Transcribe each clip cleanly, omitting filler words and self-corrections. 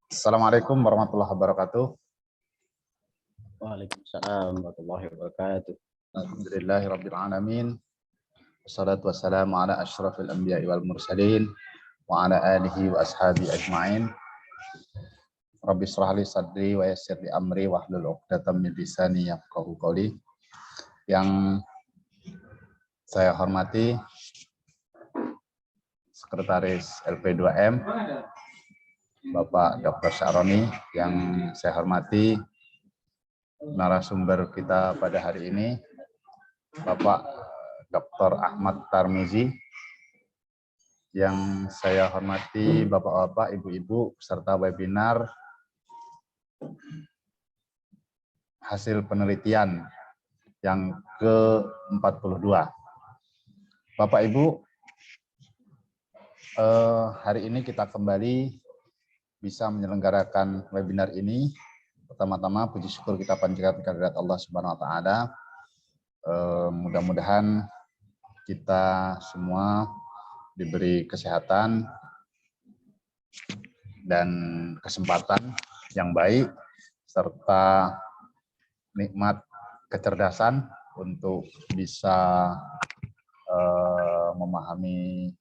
Assalamualaikum warahmatullahi wabarakatuh. Waalaikumsalam warahmatullahi wabarakatuh. Alhamdulillahirabbil alamin. Wassalatu wassalamu ala asyrafil anbiya'i wal mursalin wa ala alihi wa ashabi ajmain. Rabbi shrah li sadri wa yassir li amri wahlul 'uqdatam min lisani yafqahu qawli. Yang saya hormati Sekretaris LP2M Bapak Dr. Syaroni, yang saya hormati narasumber kita pada hari ini Bapak Dr. Ahmad Tarmizi, yang saya hormati Bapak-bapak, Ibu-ibu peserta webinar hasil penelitian yang ke-42. Bapak Ibu, hari ini kita kembali bisa menyelenggarakan webinar ini. Pertama-tama puji syukur kita panjatkan kehadirat Allah Subhanahu wa taala. Mudah-mudahan kita semua diberi kesehatan dan kesempatan yang baik serta nikmat kecerdasan untuk bisa memahami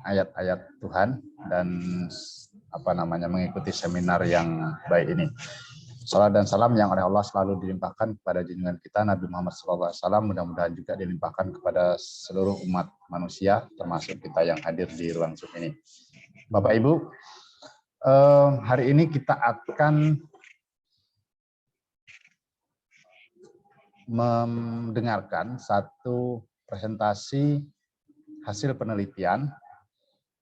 ayat-ayat Tuhan dan mengikuti seminar yang baik ini. Salam dan salam yang oleh Allah selalu dilimpahkan kepada junjungan kita Nabi Muhammad SAW, mudah-mudahan juga dilimpahkan kepada seluruh umat manusia, termasuk kita yang hadir di ruang Zoom ini. Bapak Ibu, hari ini kita akan mendengarkan satu presentasi hasil penelitian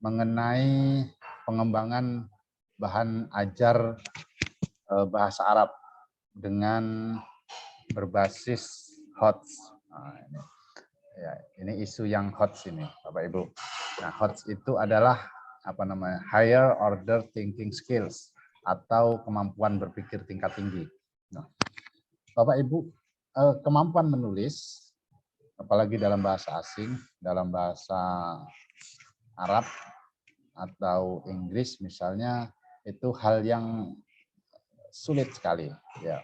mengenai pengembangan bahan ajar bahasa Arab dengan berbasis HOTS. Nah, ini isu yang HOTS ini, Bapak Ibu. Nah, HOTS itu adalah higher order thinking skills atau kemampuan berpikir tingkat tinggi. Nah, Bapak Ibu, kemampuan menulis, apalagi dalam bahasa asing, dalam bahasa Arab atau Inggris misalnya, itu hal yang sulit sekali. Ya,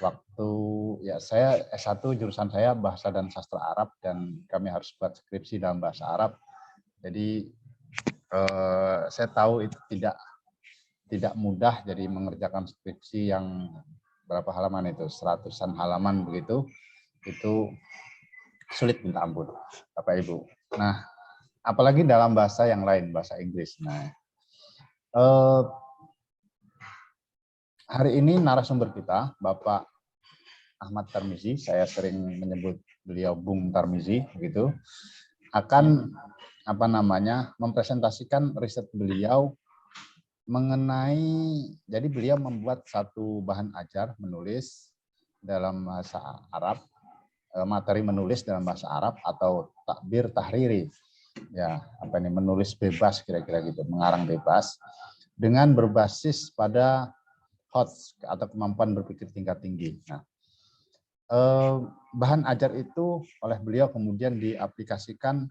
waktu saya S1 jurusan saya bahasa dan sastra Arab dan kami harus buat skripsi dalam bahasa Arab. Jadi saya tahu itu tidak mudah, jadi mengerjakan skripsi yang berapa halaman itu, 100-an halaman begitu, itu sulit minta ampun, Bapak Ibu. Nah, apalagi dalam bahasa yang lain, bahasa Inggris. Nah, hari ini narasumber kita Bapak Ahmad Tarmizi, saya sering menyebut beliau Bung Tarmizi, begitu, akan mempresentasikan riset beliau mengenai, jadi beliau membuat satu bahan ajar menulis dalam bahasa Arab, materi menulis dalam bahasa Arab atau takbir tahriri, ya menulis bebas kira-kira gitu, mengarang bebas dengan berbasis pada HOTS atau kemampuan berpikir tingkat tinggi. Nah, bahan ajar itu oleh beliau kemudian diaplikasikan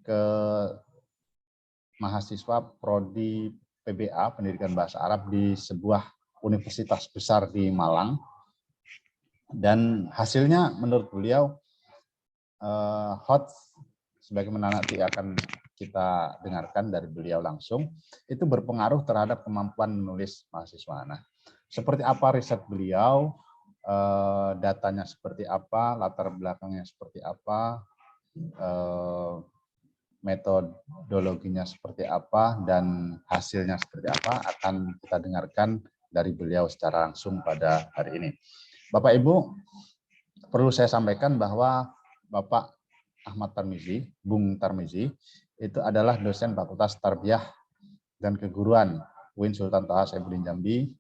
ke mahasiswa prodi PBA, Pendidikan Bahasa Arab, di sebuah universitas besar di Malang. Dan hasilnya menurut beliau, HOTS, sebagaimana nanti akan kita dengarkan dari beliau langsung, itu berpengaruh terhadap kemampuan menulis mahasiswa. Nah, seperti apa riset beliau, datanya seperti apa, latar belakangnya seperti apa, metodologinya seperti apa, dan hasilnya seperti apa, akan kita dengarkan dari beliau secara langsung pada hari ini. Bapak Ibu, perlu saya sampaikan bahwa Bapak Ahmad Tarmizi, Bung Tarmizi, itu adalah dosen Fakultas Tarbiyah dan Keguruan UIN Sultan Toha Saifuddin Jambi.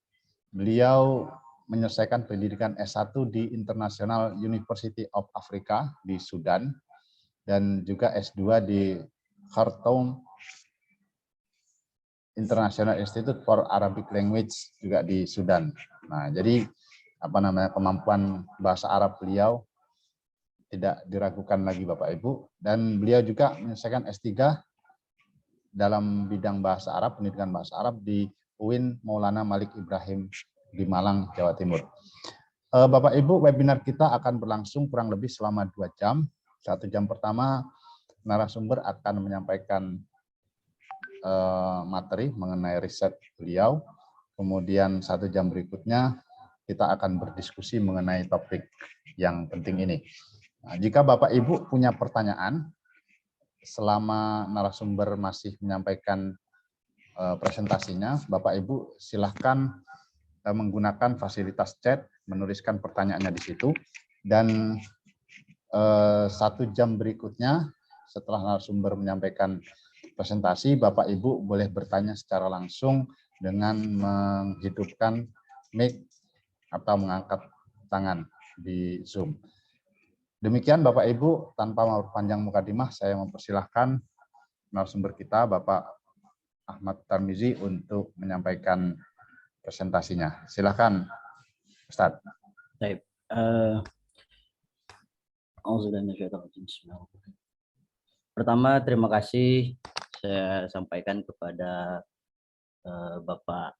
Beliau menyelesaikan pendidikan S1 di International University of Africa di Sudan, dan juga S2 di Khartoum International Institute for Arabic Language juga di Sudan. Nah, jadi kemampuan bahasa Arab beliau tidak diragukan lagi, Bapak Ibu, dan beliau juga menyelesaikan S3 dalam bidang bahasa Arab, pendidikan bahasa Arab di UIN Maulana Malik Ibrahim di Malang, Jawa Timur. Bapak Ibu, webinar kita akan berlangsung kurang lebih selama 2 jam. 1 jam pertama narasumber akan menyampaikan materi mengenai riset beliau. Kemudian 1 jam berikutnya kita akan berdiskusi mengenai topik yang penting ini. Nah, jika Bapak Ibu punya pertanyaan selama narasumber masih menyampaikan presentasinya, Bapak Ibu silahkan menggunakan fasilitas chat, menuliskan pertanyaannya di situ, dan 1 jam berikutnya setelah narasumber menyampaikan presentasi, Bapak Ibu boleh bertanya secara langsung dengan menghidupkan mic atau mengangkat tangan di Zoom. Demikian Bapak Ibu, tanpa memperpanjang mukadimah, saya mempersilahkan narasumber kita, Bapak Ahmad Tarmizi, untuk menyampaikan presentasinya. Silakan, Ustadz. Baik. Pertama, terima kasih saya sampaikan kepada Bapak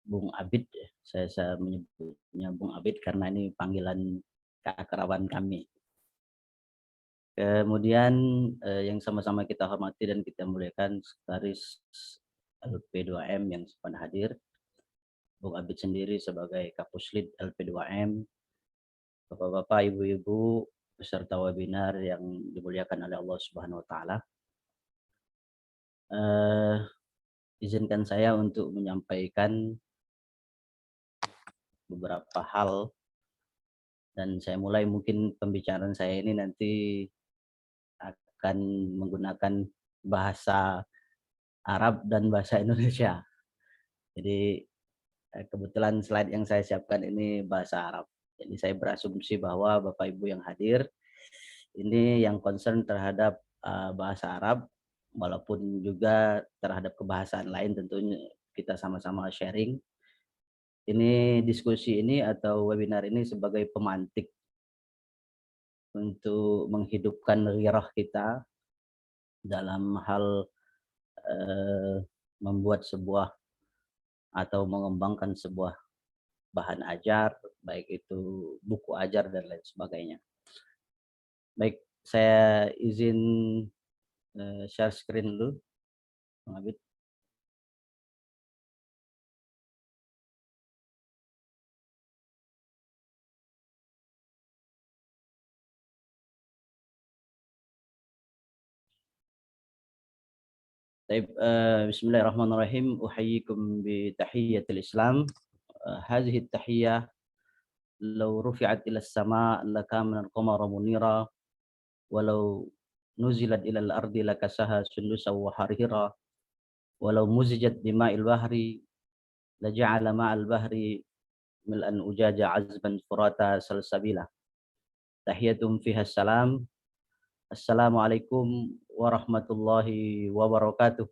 Bung Abid. Saya menyebutnya Bung Abid karena ini panggilan keakraban kami. Kemudian yang sama-sama kita hormati dan kita muliakan Sekretaris LP2M yang sempat hadir, Bung Abid sendiri sebagai Kapuslit LP2M, Bapak-bapak, ibu-ibu, peserta webinar yang dimuliakan oleh Allah Subhanahu wa Ta'ala. Izinkan saya untuk menyampaikan beberapa hal, dan saya mulai mungkin pembicaraan saya ini nanti akan menggunakan bahasa Arab dan bahasa Indonesia. Jadi kebetulan slide yang saya siapkan ini bahasa Arab. Jadi saya berasumsi bahwa Bapak Ibu yang hadir ini yang concern terhadap bahasa Arab, walaupun juga terhadap kebahasaan lain tentunya kita sama-sama sharing. Ini diskusi ini atau webinar ini sebagai pemantik untuk menghidupkan gairah kita dalam hal membuat sebuah atau mengembangkan sebuah bahan ajar, baik itu buku ajar dan lain sebagainya. Baik, saya izin share screen dulu, Bang Abid. Bismillahirrahmanirrahim. Uhayyikum bi tahiyyatil Islam. Hadhihi at-tahiyyah law rufi'at ila as-sama' lakana al-qamara munira walau nuzilat ila al-ardi lakasaha sundusan wa harira walau muzijat bima'il bahri laja'ala ma'al bahri mil'an ujaja azban furata salsabila. Tahiyatum fiha salam. Assalamualaikum warahmatullahi wabarakatuh.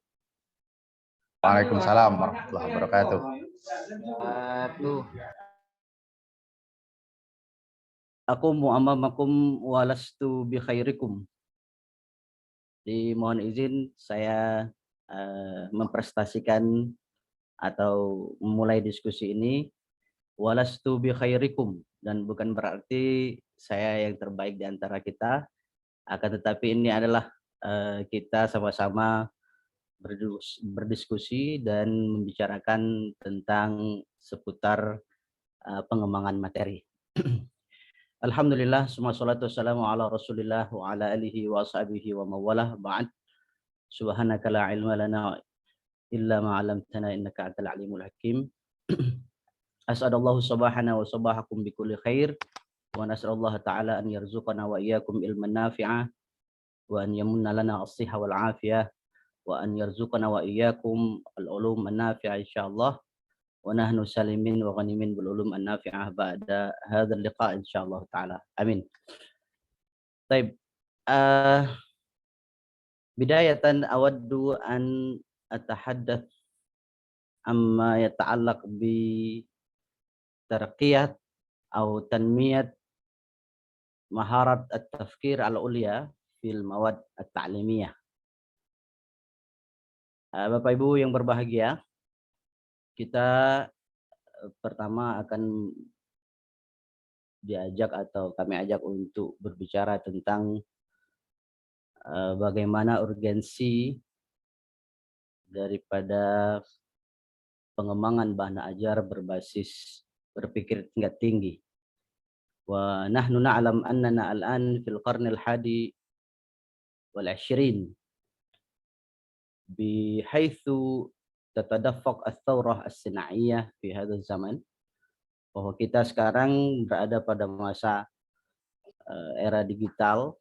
Waalaikumsalam warahmatullahi wabarakatuh. Aku mu'amamakum walastu bi khairikum. Mohon izin saya mempresentasikan atau memulai diskusi ini. Walastu bi khairikum, dan bukan berarti saya yang terbaik di antara kita, akan tetapi ini adalah kita sama-sama berdiskusi dan membicarakan tentang seputar pengembangan materi. Alhamdulillah, semua salatu wassalamu ala Rasulillah wa ala alihi wa ashabihi wa mawalah, ba'd. Subhanaka la ilma lana illa ma 'allamtana innaka antal alimul hakim. As'adallahu subhanahu wa sabahakum bi kulli khair wa nas'alullah ta'ala an yarzuqana wa iyyakum ilman nafi'a wa an yamunna lana as-sihha wal 'afiyah wa an yarzuqana wa iyyakum al-ulum an-nafi'a insyaallah wa nahnu salimin wa ghanimin bil ulum an-nafi'ah ba'da hadzal liqa' insyaallah ta'ala. Amin. Baik. Bidayatan awaddu an atahaddath amma yata'allaq bi tarqiyat atau tanmiyat maharat at-tafkir al-ulya fil mawad at-ta'limiyah. Bapak Ibu yang berbahagia, kita pertama akan diajak atau kami ajak untuk berbicara tentang bagaimana urgensi daripada pengembangan bahan ajar berbasis berpikir tingkat tinggi. Wa nahnu na'lam annana al'an fil qarnil hadi wal 20 bihaythu tatadaffaq ats-tsaurah as-sinaiyah fi hadzal zaman, bahwa kita sekarang berada pada masa era digital.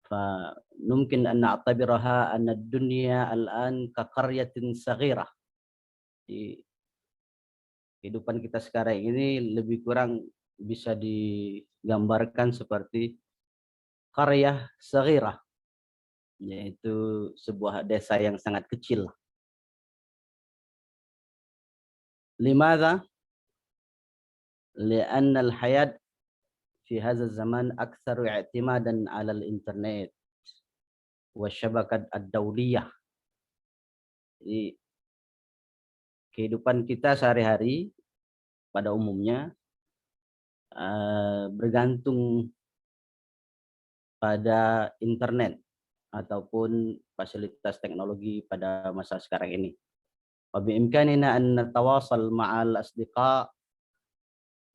Fa mungkin an na'tabiraha anna ad-dunya al'an ka qaryatin saghirah. Di kehidupan kita sekarang ini lebih kurang bisa digambarkan seperti qaryah saghirah, yaitu sebuah desa yang sangat kecil. Limadha? Lianna al-hayat fi hadha zaman aktsaru i'timadan 'ala al-internet wa syabakat ad-dawliyah. Jadi kehidupan kita sehari-hari pada umumnya bergantung pada internet ataupun fasilitas teknologi pada masa sekarang ini. Wa biimkanina an natawasal ma'al asdiqa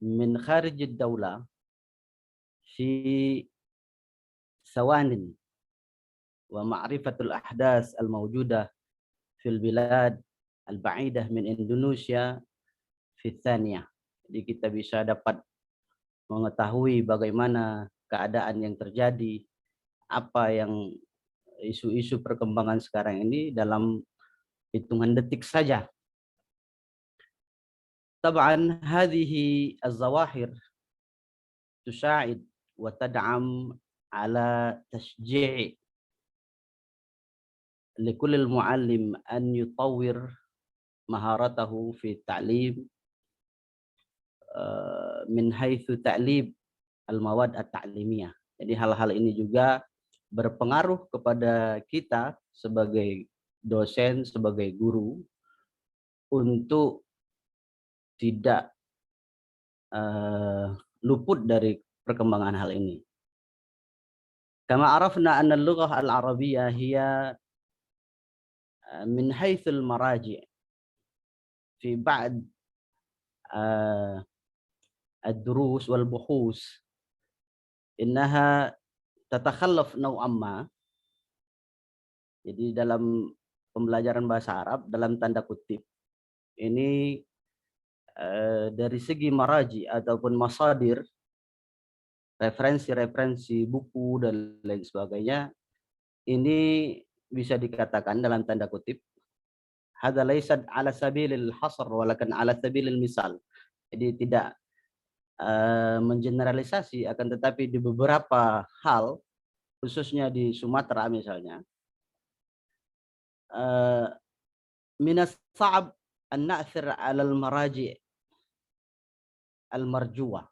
min kharij ad-dawla fi sawanin wa ma'rifatul ahdas al-mawjudah fil bilad al-ba'idah min Indonesia fi tsaniyah. Jadi kita bisa dapat mengetahui bagaimana keadaan yang terjadi, apa yang isu-isu perkembangan sekarang ini dalam hitungan detik saja. Tab'an hadhihi az-zawahir tusa'id wa tad'am ala tashji' likulli al-mu'allim an yutawwir maharatahu fi ta'lim min haitsu ta'lib al-mawad at-ta'limiyah. Jadi hal-hal ini juga berpengaruh kepada kita sebagai dosen, sebagai guru, untuk tidak luput dari perkembangan hal ini. Kama arafna anna al-lughah al-arabiyyah hiya min haitsul maraji' fi ba'd ad-durus wal buhus innaha tatakhallaf naw'an ma. Jadi dalam pembelajaran bahasa Arab dalam tanda kutip ini dari segi maraji ataupun masadir, referensi-referensi buku dan lain sebagainya, ini bisa dikatakan dalam tanda kutip hadza laysat ala sabilil hasr walakin ala sabilil misal. Jadi tidak mengeneralisasi, akan tetapi di beberapa hal, khususnya di Sumatera misalnya, minas sa'ab an na'thir 'ala al-maraji' al-marjuwah.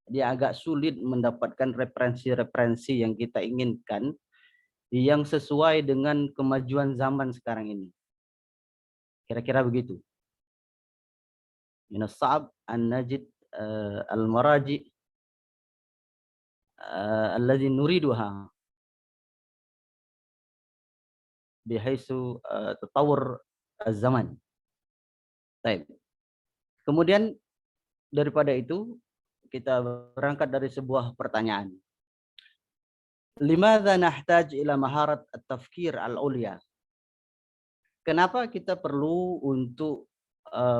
Dia agak sulit mendapatkan referensi-referensi yang kita inginkan yang sesuai dengan kemajuan zaman sekarang ini. Kira-kira begitu. Minas sa'ab an najid al-maraji' alladhi nuriduha bihaisu tatawur az-zaman. Baik. Kemudian daripada itu kita berangkat dari sebuah pertanyaan. Limadza nahtaj ila maharat at-tafkir al-ulya? Kenapa kita perlu untuk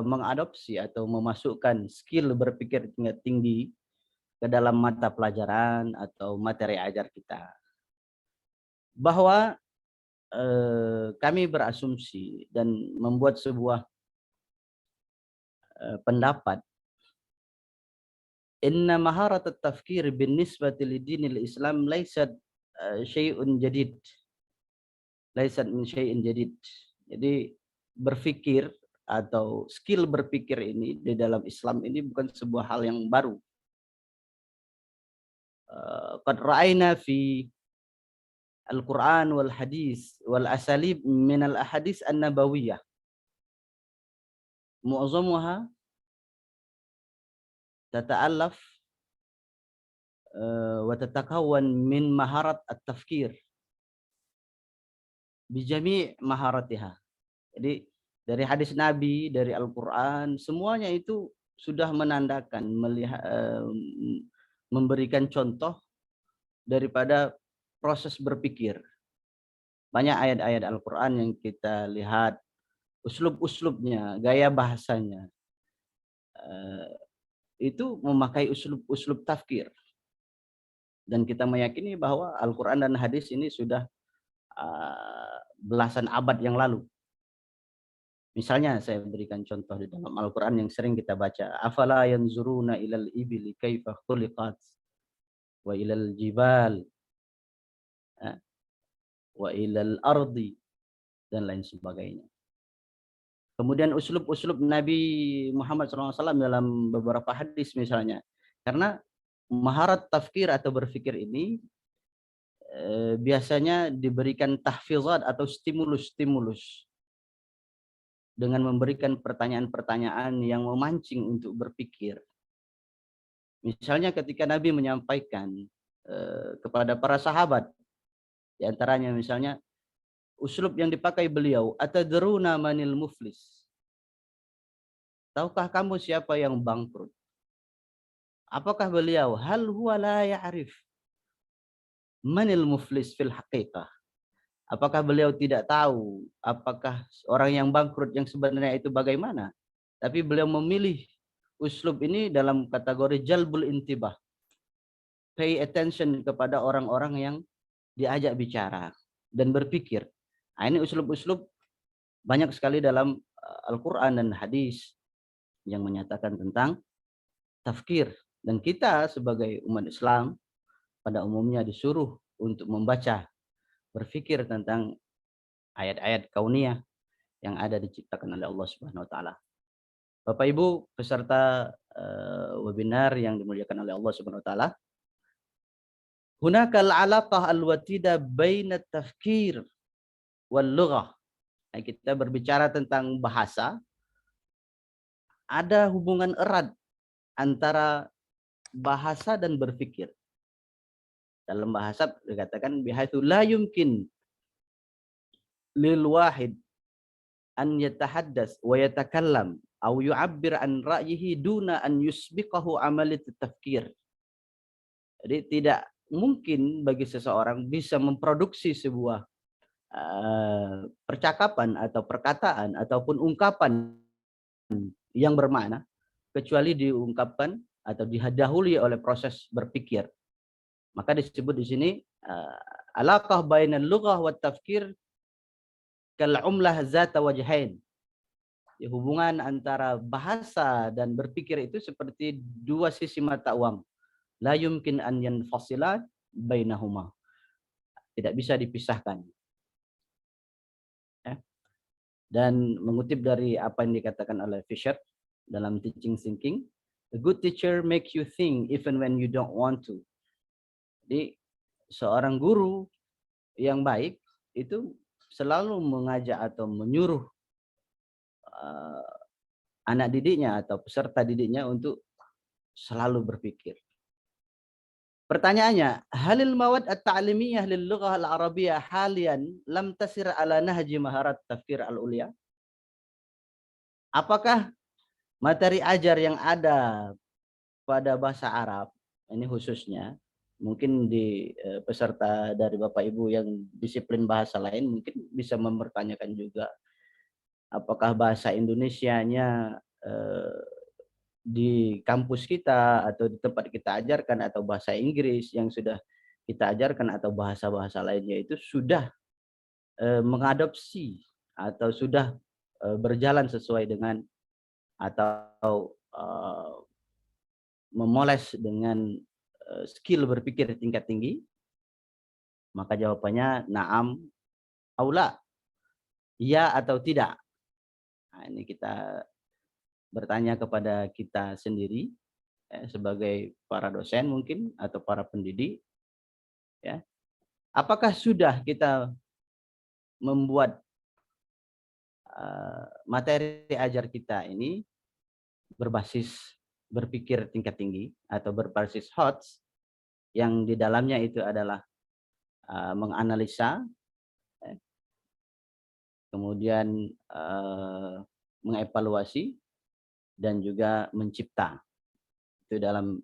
mengadopsi atau memasukkan skill berpikir tingkat tinggi ke dalam mata pelajaran atau materi ajar kita? Bahwa kami berasumsi dan membuat sebuah pendapat, inna maharat at-tafkir binisbati lidinil Islam laysat syai'un jadid. Laysat min syai'in jadid. Jadi berpikir atau skill berpikir ini di dalam Islam ini bukan sebuah hal yang baru. Qad ra'ayna fi Al-Quran wal hadis wal asalib min al ahadis an-nabawiyah. Mu'azzamuha tata'allaf wa tatakawwan min maharat at-tafkir bijami' maharatiha. Jadi dari hadis Nabi, dari Al-Quran, semuanya itu sudah menandakan, memberikan contoh daripada proses berpikir. Banyak ayat-ayat Al-Quran yang kita lihat, uslub-uslubnya, gaya bahasanya, itu memakai uslub tafkir. Dan kita meyakini bahwa Al-Quran dan hadis ini sudah belasan abad yang lalu. Misalnya saya berikan contoh di dalam Al-Quran yang sering kita baca. Afala yanzuruna ilal ibili kaifa khuliqat wa ilal jibal wa ilal ardi dan lain sebagainya. Kemudian uslub-uslub Nabi Muhammad SAW dalam beberapa hadis misalnya. Karena maharat tafkir atau berpikir ini biasanya diberikan tahfizat atau stimulus-stimulus dengan memberikan pertanyaan-pertanyaan yang memancing untuk berpikir. Misalnya ketika Nabi menyampaikan kepada para sahabat, di antaranya misalnya uslub yang dipakai beliau, atadruna manil muflis. Tahukah kamu siapa yang bangkrut? Apakah beliau hal huwa la ya'rif manil muflis fil haqiqah? Apakah beliau tidak tahu apakah orang yang bangkrut yang sebenarnya itu bagaimana? Tapi beliau memilih uslub ini dalam kategori jalbul intibah. Pay attention kepada orang-orang yang diajak bicara dan berpikir. Nah, ini uslub-uslub banyak sekali dalam Al-Quran dan hadis yang menyatakan tentang tafkir. Dan kita sebagai umat Islam pada umumnya disuruh untuk membaca, berpikir tentang ayat-ayat kauniyah yang ada diciptakan oleh Allah Subhanahu wa taala. Bapak Ibu peserta webinar yang dimuliakan oleh Allah Subhanahu wa taala, hunakal alaqah al-watida baina tafkir wal lughah. Kita berbicara tentang bahasa, ada hubungan erat antara bahasa dan berpikir. Dalam bahasa dikatakan bihaitsu la yumkin lil wahid an yatahaddas wa yatakallam aw yu'abbir an ra'yihi duna an yusbiqahu amalit tafkir. Jadi tidak mungkin bagi seseorang bisa memproduksi sebuah percakapan atau perkataan ataupun ungkapan yang bermakna kecuali diungkapkan atau didahului oleh proses berpikir. Maka disebut di sini alaqah bainal lughah wat tafkir kal umlah zata wajhain. Hubungan antara bahasa dan berpikir itu seperti dua sisi mata uang. La yumkin an yanfasila bainahuma. Tidak bisa dipisahkan. Dan mengutip dari apa yang dikatakan oleh Fisher dalam Teaching Thinking, a good teacher make you think even when you don't want to. Jadi seorang guru yang baik itu selalu mengajak atau menyuruh anak didiknya atau peserta didiknya untuk selalu berpikir. Pertanyaannya, halil mawad at-ta'limiyah lil lughah al-arabiyyah halian lam tasir ala nahji maharat tafkir al-ulya? Apakah materi ajar yang ada pada bahasa Arab, ini khususnya, mungkin di peserta dari Bapak Ibu yang disiplin bahasa lain mungkin bisa mempertanyakan juga, apakah bahasa Indonesianya di kampus kita atau di tempat kita ajarkan atau bahasa Inggris yang sudah kita ajarkan atau bahasa-bahasa lainnya itu sudah mengadopsi atau sudah berjalan sesuai dengan atau memoles dengan skill berpikir tingkat tinggi? Maka jawabannya na'am aula, iya atau tidak. Nah, ini kita bertanya kepada kita sendiri sebagai para dosen mungkin atau para pendidik, ya. Apakah sudah kita membuat materi ajar kita ini berbasis berpikir tingkat tinggi atau berbasis HOTS yang di dalamnya itu adalah menganalisa, kemudian mengevaluasi dan juga mencipta. Itu dalam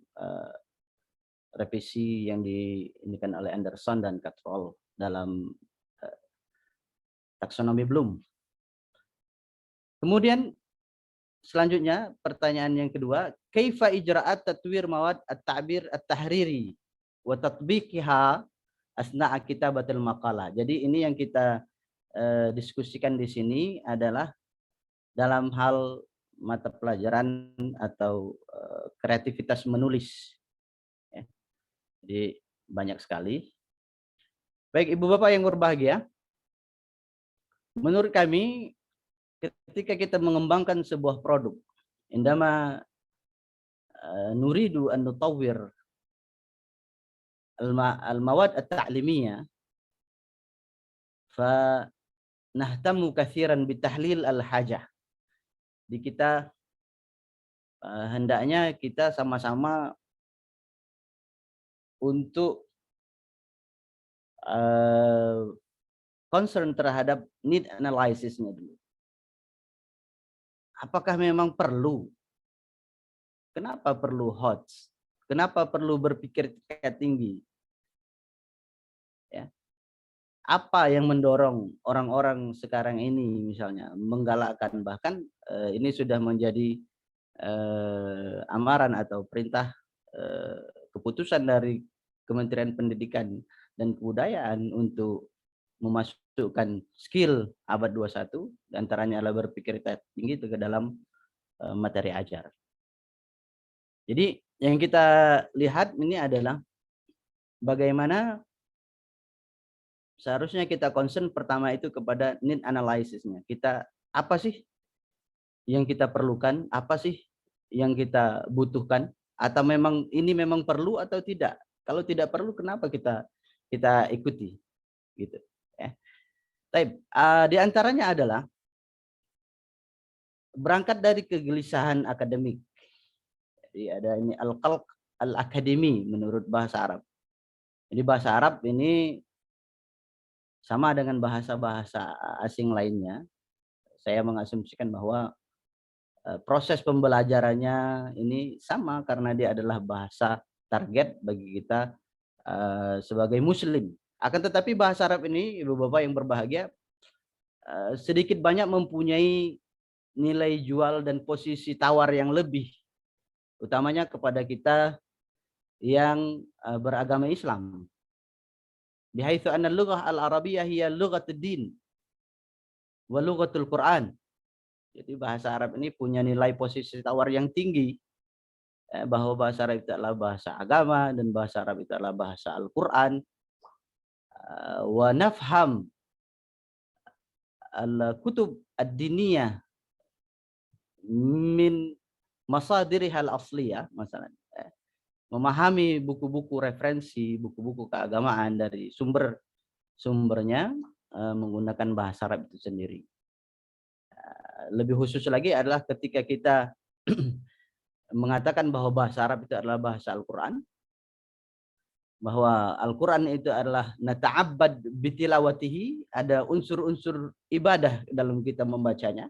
revisi yang diindikan oleh Anderson dan Cottrell dalam taksonomi Bloom. Kemudian selanjutnya pertanyaan yang kedua, kaifa ijra'at tatwir mawad at-ta'bir at-tahriri wa tatbiqiha asna'a kitabatil maqalah. Jadi ini yang kita diskusikan di sini adalah dalam hal mata pelajaran atau kreativitas menulis. Ya. Jadi banyak sekali. Baik Ibu Bapak yang berbahagia, menurut kami ketika kita mengembangkan sebuah produk, indama nuridu an nutawwir al-mawad at-ta'limiyah fa nahtamu katsiran bitahlil al-hajah. Di kita hendaknya kita sama-sama untuk concern terhadap need analysis-nya dulu. Apakah memang perlu? Kenapa perlu HOTS? Kenapa perlu berpikir tingkat tinggi? Ya. Apa yang mendorong orang-orang sekarang ini misalnya menggalakkan, bahkan ini sudah menjadi amaran atau perintah keputusan dari Kementerian Pendidikan dan Kebudayaan untuk memasukkan skill abad 21, diantaranya adalah berpikir tinggi ke dalam materi ajar. Jadi yang kita lihat ini adalah bagaimana seharusnya kita concern pertama itu kepada need analysis-nya. Kita apa sih yang kita perlukan, apa sih yang kita butuhkan, atau memang ini memang perlu atau tidak. Kalau tidak perlu, kenapa kita ikuti, gitu. Ya. Di antaranya adalah berangkat dari kegelisahan akademik. Jadi ada ini al-qalq al-akademi menurut bahasa Arab. Jadi bahasa Arab ini sama dengan bahasa-bahasa asing lainnya. Saya mengasumsikan bahwa proses pembelajarannya ini sama karena dia adalah bahasa target bagi kita sebagai muslim. Akan tetapi bahasa Arab ini, Ibu Bapak yang berbahagia, sedikit banyak mempunyai nilai jual dan posisi tawar yang lebih, utamanya kepada kita yang beragama Islam. Bihaitsu anna al-lughah al-arabiyyah hiya lughatud din wa lughatul Quran. Jadi bahasa Arab ini punya nilai posisi tawar yang tinggi, bahwa bahasa Arab itu adalah bahasa agama dan bahasa Arab itu adalah bahasa Al-Quran. Wa nafham al-kutub ad-diniyah min masadiriha al-asliyah, masalah memahami buku-buku referensi, buku-buku keagamaan dari sumbernya menggunakan bahasa Arab itu sendiri. Lebih khusus lagi adalah ketika kita mengatakan bahwa bahasa Arab itu adalah bahasa Al-Quran, bahwa Al-Quran itu adalah nata'abbad bitilawatihi, ada unsur-unsur ibadah dalam kita membacanya.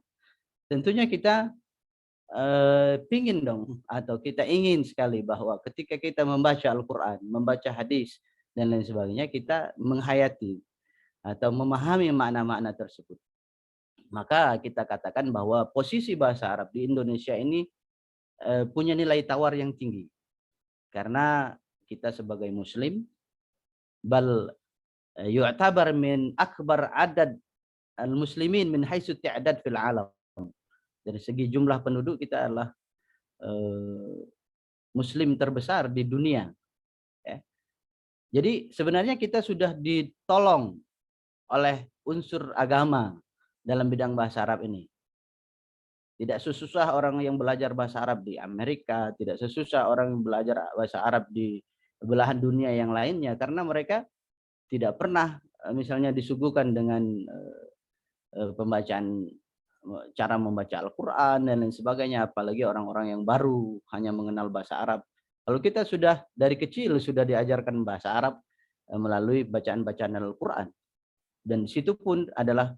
Tentunya kita pingin dong, atau kita ingin sekali bahwa ketika kita membaca Al-Quran, membaca hadis dan lain sebagainya, kita menghayati atau memahami makna-makna tersebut. Maka kita katakan bahwa posisi bahasa Arab di Indonesia ini punya nilai tawar yang tinggi, karena kita sebagai muslim bal yu'tabar min akbar adad al-muslimin min haitsu ta'dad fil alam. Dari segi jumlah penduduk kita adalah muslim terbesar di dunia. Ya. Jadi sebenarnya kita sudah ditolong oleh unsur agama dalam bidang bahasa Arab ini. Tidak sesusah orang yang belajar bahasa Arab di Amerika, tidak sesusah orang yang belajar bahasa Arab di belahan dunia yang lainnya, karena mereka tidak pernah misalnya disuguhkan dengan pembacaan cara membaca Al-Quran dan lain sebagainya, apalagi orang-orang yang baru hanya mengenal bahasa Arab. Kalau kita sudah dari kecil sudah diajarkan bahasa Arab melalui bacaan-bacaan Al-Quran, dan di situ pun adalah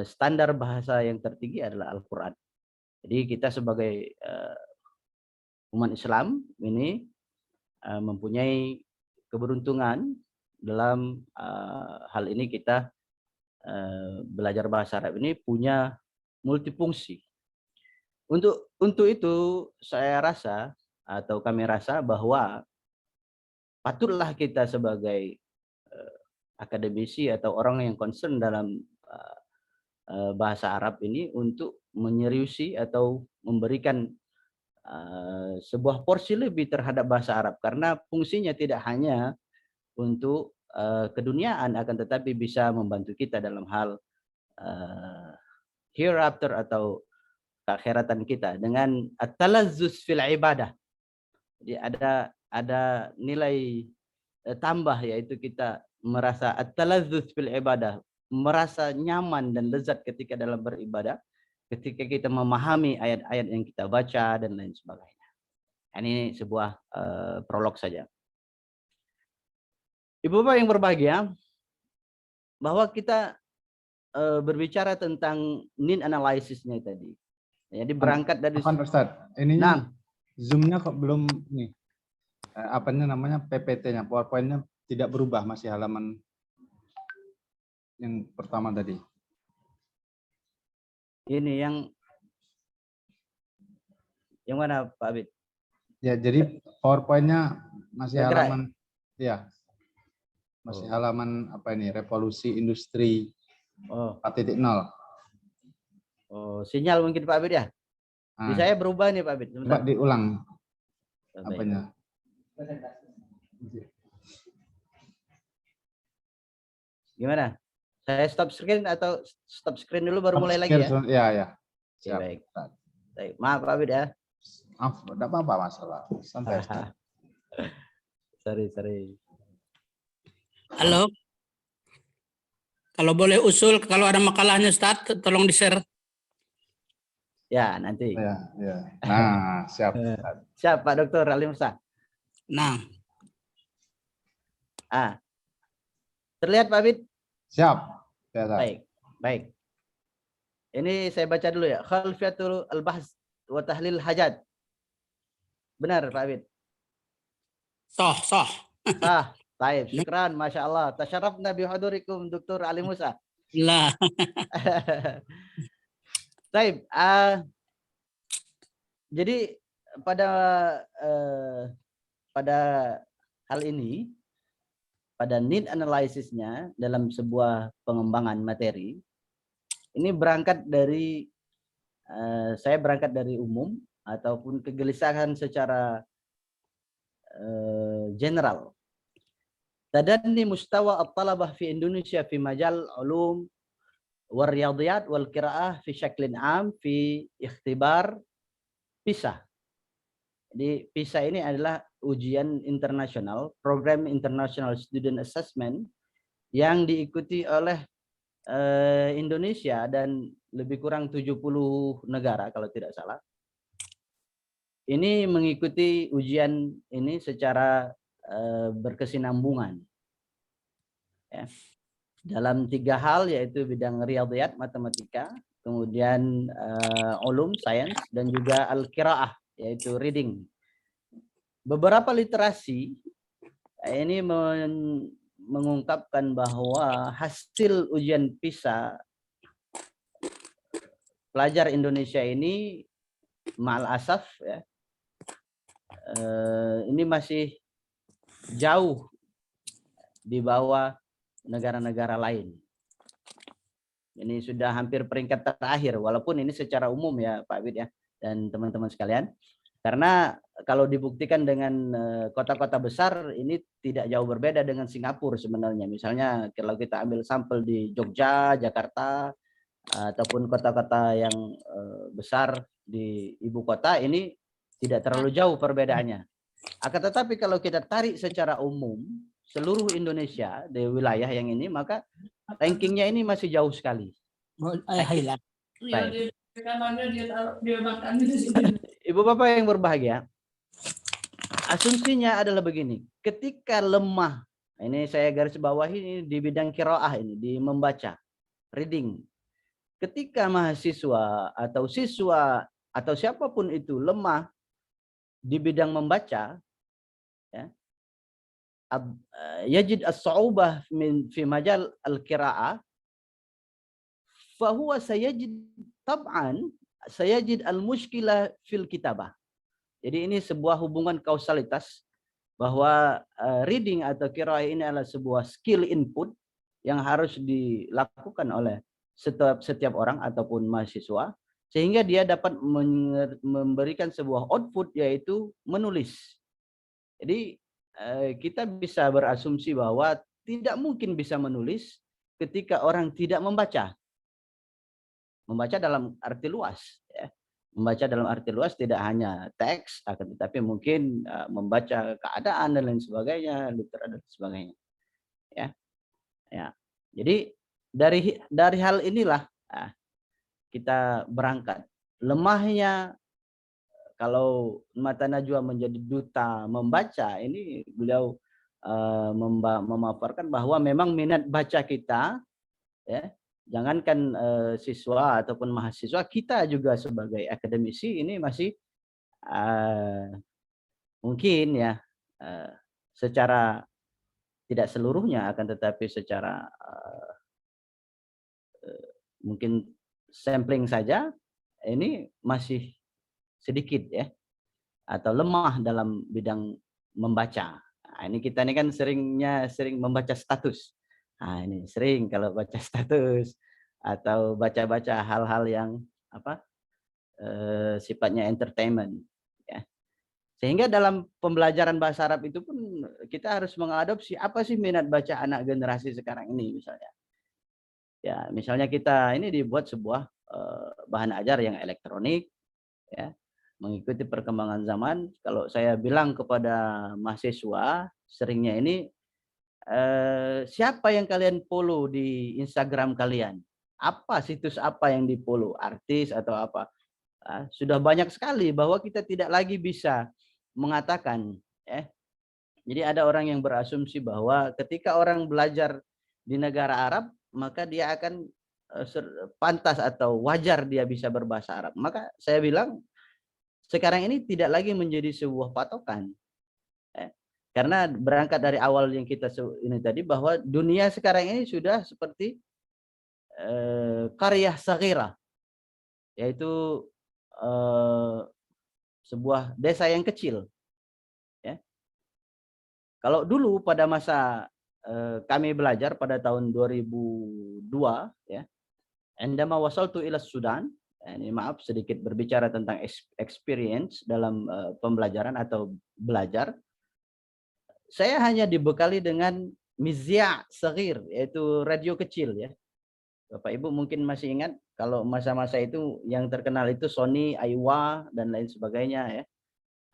standar bahasa yang tertinggi adalah Al-Quran. Jadi kita sebagai umat Islam ini mempunyai keberuntungan dalam hal ini. Kita belajar bahasa Arab ini punya multifungsi. Untuk itu saya rasa atau kami rasa bahwa patutlah kita sebagai akademisi atau orang yang concern dalam bahasa Arab ini untuk menyeriusi atau memberikan sebuah porsi lebih terhadap bahasa Arab, karena fungsinya tidak hanya untuk keduniaan, akan tetapi bisa membantu kita dalam hal hereafter atau keakhiratan kita dengan at-talazzuz fil ibadah. Jadi ada nilai tambah, yaitu kita merasa at-talazzuz fil ibadah, merasa nyaman dan lezat ketika dalam beribadah, ketika kita memahami ayat-ayat yang kita baca dan lain sebagainya. Ini sebuah prolog saja. Ibu Bapak yang berbahagia, bahwa kita berbicara tentang need analysisnya tadi. Jadi berangkat dari Ustaz, ininya Zoom-nya kok belum nih. Apanya namanya PPT-nya, PowerPoint-nya tidak berubah, masih halaman yang pertama tadi. Ini yang mana Pak Abid? Ya, jadi PowerPoint-nya masih Bergerak, halaman ya. Masih halaman apa ini? Revolusi Industri 4.0. Oh, sinyal mungkin Pak Abid ya? Di saya berubah nih Pak Abid. Coba diulang apanya. Gimana? Saya stop screen atau stop screen dulu baru mulai lagi ya? Ya, ya. Siap. Baik. Baik. Maaf Pak Abid ya. Maaf, tidak apa-apa masalah. Santai. Sorry. Halo. Kalau boleh usul, kalau ada makalahnya Ustaz, tolong di-share. Ya, nanti. Ya. Nah, siap. Siap Pak Dr. Ali Musa. Nah. Terlihat Pak Abid? Siap. Baik. Ini saya baca dulu ya. Khalfiyatul al-bahs wa tahlil hajat. Benar Pak Abid? Sah. Baik, syukran, Masya Allah. Tasyarafna bihadurikum Dr. Ali Musa. Lah. Baik, jadi pada hal ini, pada need analysisnya dalam sebuah pengembangan materi, ini berangkat dari, saya berangkat dari umum ataupun kegelisahan secara general. Tadani mustawa at-talabah fi Indonesia fi majal ulum wal riyadiyat wal qiraah fi syaklin am fi ikhtibar PISA. Jadi PISA ini adalah ujian internasional, program International Student Assessment, yang diikuti oleh Indonesia dan lebih kurang 70 negara kalau tidak salah. Ini mengikuti ujian ini secara berkesinambungan ya, dalam 3 hal, yaitu bidang riyadhiyat, matematika, kemudian ulum, sains, dan juga al-qiraah, yaitu reading. Beberapa literasi ini mengungkapkan bahwa hasil ujian PISA pelajar Indonesia ini ma'al asaf ya, ini masih jauh di bawah negara-negara lain. Ini sudah hampir peringkat terakhir, walaupun ini secara umum ya Pak Abid ya dan teman-teman sekalian. Karena kalau dibuktikan dengan kota-kota besar, ini tidak jauh berbeda dengan Singapura sebenarnya. Misalnya kalau kita ambil sampel di Jogja, Jakarta, ataupun kota-kota yang besar di ibu kota, ini tidak terlalu jauh perbedaannya. Akan tetapi kalau kita tarik secara umum, seluruh Indonesia di wilayah yang ini, maka rankingnya ini masih jauh sekali. Hilang. Baik. Ibu Bapak yang berbahagia, asumsinya adalah begini, ketika lemah, ini saya garis bawahi ini di bidang qiraah ini, di membaca, reading. Ketika mahasiswa atau siswa atau siapapun itu lemah di bidang membaca, ya, yajid as-su'ubah fi majal al-qiraah, fahuwa sayajid tab'an sayajid al-mushkilah fil kitabah. Jadi ini sebuah hubungan kausalitas bahwa reading atau qiraah ini adalah sebuah skill input yang harus dilakukan oleh setiap orang ataupun mahasiswa, sehingga dia dapat memberikan sebuah output, yaitu menulis. Jadi kita bisa berasumsi bahwa tidak mungkin bisa menulis ketika orang tidak membaca. Membaca dalam arti luas, ya. Membaca dalam arti luas tidak hanya teks, akan tetapi mungkin membaca keadaan dan lain sebagainya, literatur dan sebagainya. Ya, ya. Jadi dari hal inilah kita berangkat. Lemahnya kalau Mata Najwa menjadi duta membaca, ini beliau memaparkan bahwa memang minat baca kita, ya, jangankan siswa ataupun mahasiswa, kita juga sebagai akademisi ini masih mungkin ya secara tidak seluruhnya, akan tetapi secara mungkin sampling saja ini masih sedikit, ya, atau lemah dalam bidang membaca. Nah, ini kita ini kan sering membaca status. Nah, ini sering kalau baca status atau baca-baca hal-hal yang sifatnya entertainment, ya. Sehingga dalam pembelajaran bahasa Arab itu pun kita harus mengadopsi apa sih minat baca anak generasi sekarang ini misalnya. Ya, misalnya kita ini dibuat sebuah bahan ajar yang elektronik, ya, mengikuti perkembangan zaman. Kalau saya bilang kepada mahasiswa seringnya ini, siapa yang kalian follow di Instagram kalian? Apa situs apa yang di follow? Artis atau apa? Sudah banyak sekali bahwa kita tidak lagi bisa mengatakan, jadi ada orang yang berasumsi bahwa ketika orang belajar di negara Arab, maka dia akan pantas atau wajar dia bisa berbahasa Arab. Maka saya bilang sekarang ini tidak lagi menjadi sebuah patokan. Karena berangkat dari awal yang kita ini tadi, bahwa dunia sekarang ini sudah seperti qaryah saghirah, yaitu sebuah desa yang kecil. Ya. Kalau dulu pada masa kami belajar pada tahun 2002, ya, endama wasaltu ila Sudan, ini maaf sedikit berbicara tentang experience dalam pembelajaran atau belajar. Saya hanya dibekali dengan mizya' saghir, yaitu radio kecil, ya. Bapak Ibu mungkin masih ingat kalau masa-masa itu yang terkenal itu Sony, Aiwa dan lain sebagainya, ya.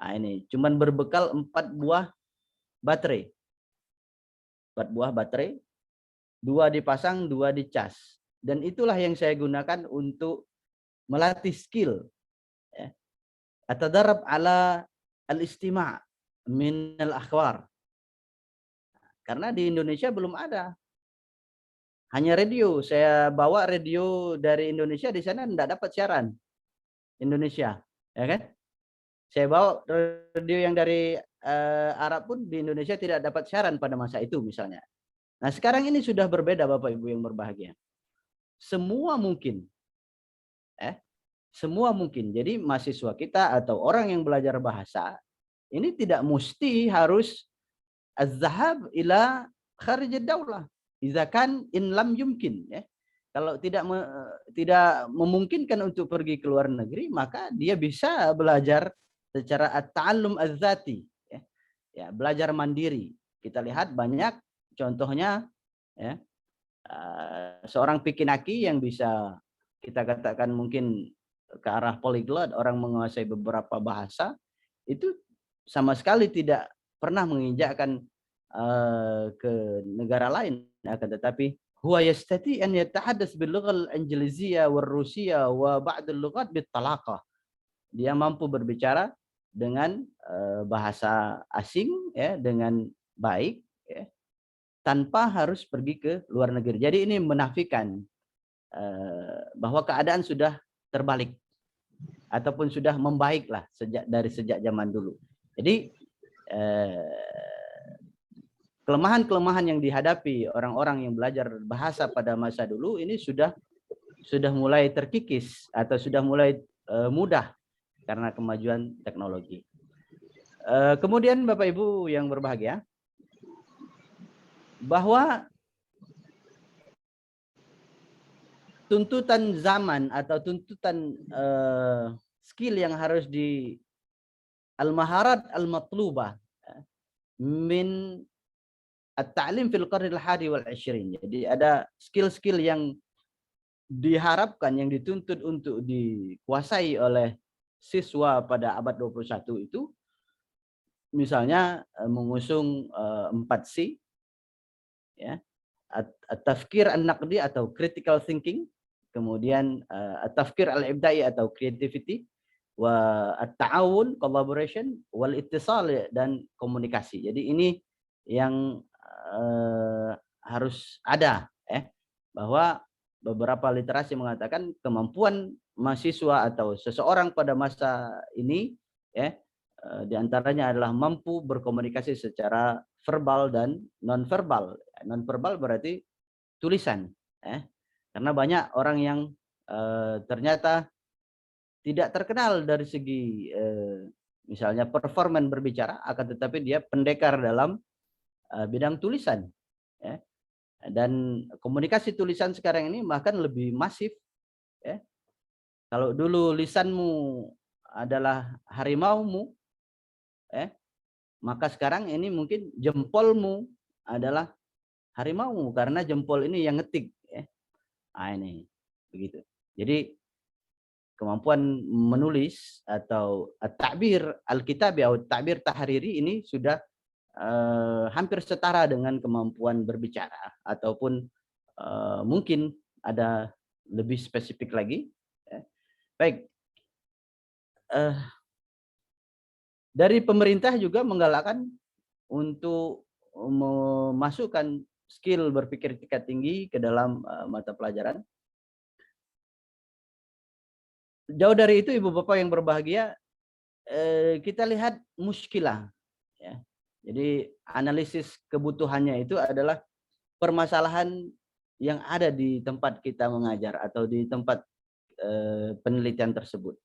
Nah, ini cuman berbekal 4 buah baterai. 4 buah baterai, 2 dipasang, 2 dicas. Dan itulah yang saya gunakan untuk melatih skill, ya. Atadarab ala al-istima' min al-akhbar. Karena di Indonesia belum ada. Hanya radio. Saya bawa radio dari Indonesia, di sana tidak dapat siaran Indonesia, ya kan? Saya bawa radio yang dari Arab pun di Indonesia tidak dapat siaran pada masa itu misalnya. Nah, sekarang ini sudah berbeda, Bapak Ibu yang berbahagia. Semua mungkin. Semua mungkin. Jadi mahasiswa kita atau orang yang belajar bahasa ini tidak mesti harus az-zahab ila kharij ad-daulah. Idza kan in lam yumkin, ya. Kalau tidak memungkinkan untuk pergi ke luar negeri, maka dia bisa belajar secara at-ta'allum az-zati, ya. Ya, belajar mandiri. Kita lihat banyak contohnya, ya. Seorang pikinaki yang bisa kita katakan mungkin ke arah polyglot, orang menguasai beberapa bahasa, itu sama sekali tidak pernah menginjakkan ke negara lain, akan tetapi huwa yastati an yatahaddas bil lugha al-injiliziyah wal rusiyah wa ba'd al-lughat bit talaqah. Dia mampu berbicara dengan bahasa asing ya dengan baik ya, tanpa harus pergi ke luar negeri. Jadi ini menafikan bahwa keadaan sudah terbalik ataupun sudah membaik lah sejak zaman dulu. Jadi kelemahan-kelemahan yang dihadapi orang-orang yang belajar bahasa pada masa dulu ini sudah mulai terkikis atau sudah mulai mudah karena kemajuan teknologi. Kemudian Bapak Ibu yang berbahagia, bahwa tuntutan zaman atau tuntutan skill yang harus di al-maharat al-matlubah min at-ta'lim fil qarnil hadi wal 20. Jadi ada skill-skill yang diharapkan, yang dituntut untuk dikuasai oleh siswa pada abad 21 itu, misalnya mengusung 4C, ya, at-tafkir an-naqdi atau critical thinking, kemudian at-tafkir al-ibda'i atau creativity, wa at-ta'awun collaboration, wal ittisal dan komunikasi. Jadi ini yang harus ada, bahwa beberapa literasi mengatakan kemampuan mahasiswa atau seseorang pada masa ini diantaranya adalah mampu berkomunikasi secara verbal dan non-verbal. Non-verbal berarti tulisan, karena banyak orang yang ternyata tidak terkenal dari segi misalnya performan berbicara, akan tetapi dia pendekar dalam bidang tulisan. Dan komunikasi tulisan sekarang ini bahkan lebih masif. Kalau dulu lisanmu adalah harimaumu, maka sekarang ini mungkin jempolmu adalah harimaumu, karena jempol ini yang ngetik. Ini begitu. Jadi kemampuan menulis atau ta'bir al-kitabi atau ta'bir tahriri ini sudah hampir setara dengan kemampuan berbicara, ataupun mungkin ada lebih spesifik lagi. Baik, dari pemerintah juga menggalakkan untuk memasukkan skill berpikir tingkat tinggi ke dalam mata pelajaran. Jauh dari itu, Ibu Bapak yang berbahagia, kita lihat muskilah, ya. Jadi analisis kebutuhannya itu adalah permasalahan yang ada di tempat kita mengajar atau di tempat penelitian tersebut.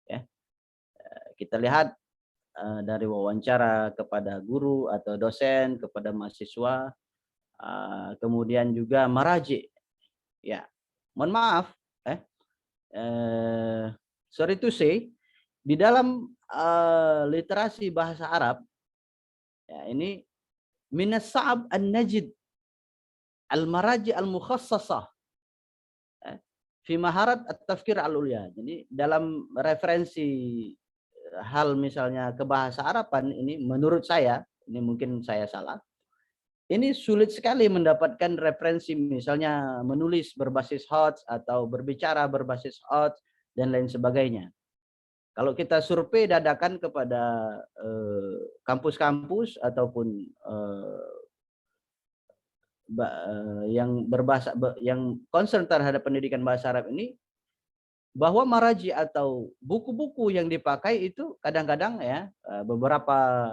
Ya. Kita lihat dari wawancara kepada guru atau dosen, kepada mahasiswa, kemudian juga maraji. Ya, mohon maaf, sorry to say, di dalam literasi bahasa Arab, ya, ini minas sa'ab an-najid al-maraji al-mukhassasah fi maharat at-tafkir al-ulya. Jadi dalam referensi hal misalnya ke bahasa Araban ini, menurut saya, ini mungkin saya salah, ini sulit sekali mendapatkan referensi misalnya menulis berbasis HOTS atau berbicara berbasis HOTS dan lain sebagainya. Kalau kita survei dadakan kepada kampus-kampus ataupun yang berbahasa, yang concern terhadap pendidikan bahasa Arab ini, bahwa maraji atau buku-buku yang dipakai itu kadang-kadang ya beberapa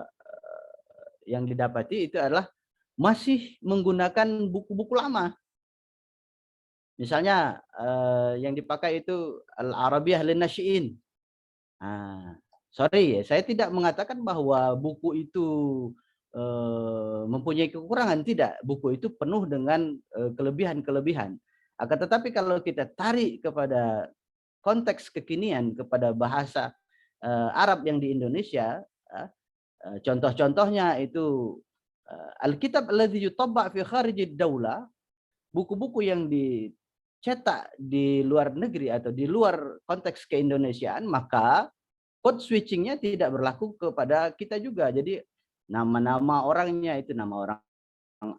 yang didapati itu adalah masih menggunakan buku-buku lama. Misalnya yang dipakai itu Al-Arabiyah lin-Nasyi'in. Sorry ya, saya tidak mengatakan bahwa buku itu mempunyai kekurangan, tidak. Buku itu penuh dengan kelebihan-kelebihan. Akan tetapi kalau kita tarik kepada konteks kekinian, kepada bahasa Arab yang di Indonesia, contoh-contohnya itu Alkitab alladzi yutabba' fi kharijid daulah, buku-buku yang dicetak di luar negeri atau di luar konteks keindonesiaan, maka code switchingnya tidak berlaku kepada kita juga. Jadi nama-nama orangnya itu nama orang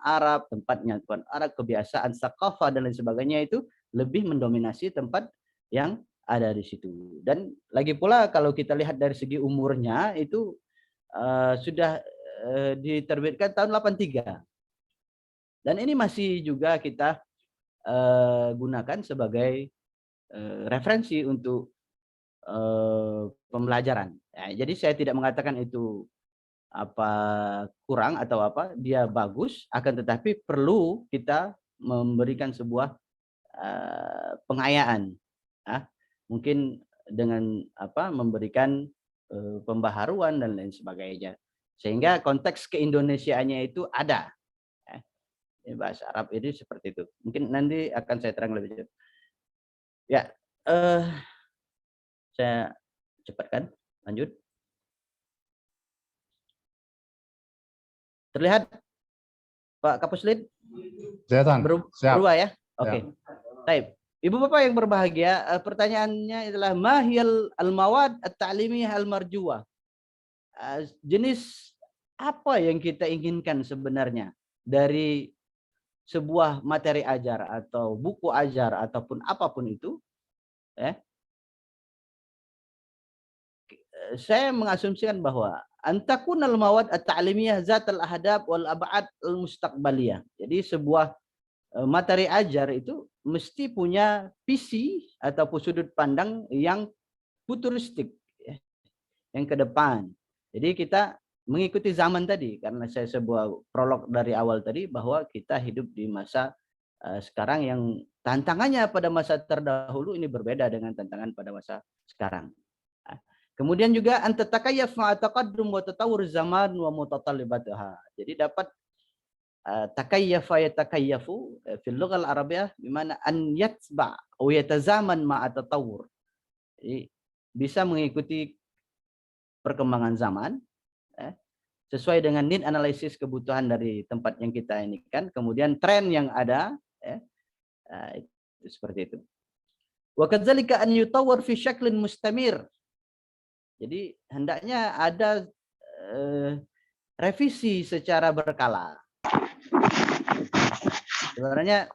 Arab, tempatnya bukan Arab, kebiasaan, sakafah dan lain sebagainya itu lebih mendominasi tempat yang ada di situ. Dan lagi pula kalau kita lihat dari segi umurnya itu sudah diterbitkan tahun 83. Dan ini masih juga kita gunakan sebagai referensi untuk pembelajaran. Ya, jadi saya tidak mengatakan itu kurang atau apa, dia bagus, akan tetapi perlu kita memberikan sebuah pengayaan, mungkin dengan memberikan pembaharuan dan lain sebagainya, sehingga konteks keindonesiaannya itu ada. Bahasa Arab ini seperti itu. Mungkin nanti akan saya terang lebih jauh. Ya, saya cepatkan, lanjut. Terlihat Pak Kapuslit? Kelihatan. Berubah ya? Oke. Baik. Ibu Bapak yang berbahagia, pertanyaannya adalah mahiyal al-mawad at-ta'limiyah al-marjuwah. Jenis apa yang kita inginkan sebenarnya dari sebuah materi ajar atau buku ajar ataupun apapun itu? Saya mengasumsikan bahwa antakunal mawad at-ta'limiyah zatal ahdab wal ab'ad al-mustaqbaliyah. Jadi sebuah materi ajar itu mesti punya visi ataupun sudut pandang yang futuristik, yang ke depan. Jadi kita mengikuti zaman tadi, karena saya sebuah prolog dari awal tadi bahwa kita hidup di masa sekarang yang tantangannya pada masa terdahulu ini berbeda dengan tantangan pada masa sekarang. Kemudian juga antatakayyaf ma'ataqaddum wa tatawur zaman wa mutatalibatuha. Jadi dapat takayyafa yatakayyafu fil lughah al-arabiyyah bimana an yatba' wa yatazaman ma'atatawur. Jadi bisa mengikuti perkembangan zaman sesuai dengan need analisis kebutuhan dari tempat yang kita ini kan, kemudian tren yang ada itu seperti itu. Wa kadzalika an yutawwar fi syaklin mustamir. Jadi hendaknya ada revisi secara berkala. Sebenarnya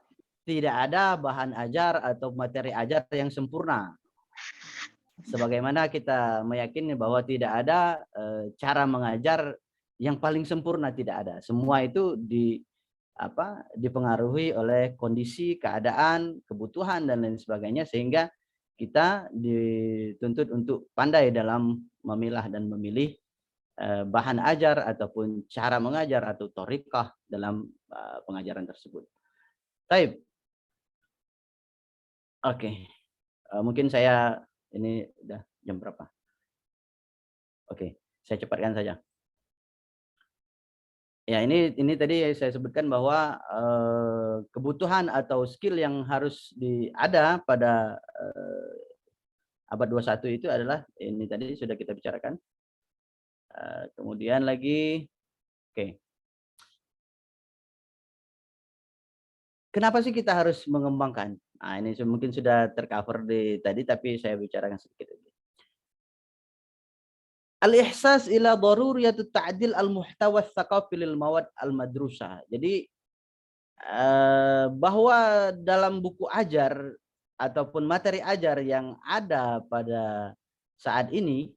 tidak ada bahan ajar atau materi ajar yang sempurna. Sebagaimana kita meyakini bahwa tidak ada cara mengajar yang paling sempurna, tidak ada. Semua itu dipengaruhi oleh kondisi, keadaan, kebutuhan dan lain sebagainya, sehingga kita dituntut untuk pandai dalam memilah dan memilih bahan ajar ataupun cara mengajar atau thariqah dalam pengajaran tersebut. Baik. Oke. Mungkin saya ini udah jam berapa? Oke, saya cepatkan saja. Ya, ini tadi saya sebutkan bahwa kebutuhan atau skill yang harus ada pada abad 21 itu adalah ini tadi sudah kita bicarakan. Kemudian lagi, oke. Kenapa sih kita harus mengembangkan? Nah, ini mungkin sudah tercover di tadi, tapi saya bicarakan sedikit lagi. Al-ihsas ila daruriyatut ta'dil al-muhtawa tsaqafi lil mawad al-madrusah. Jadi bahwa dalam buku ajar ataupun materi ajar yang ada pada saat ini,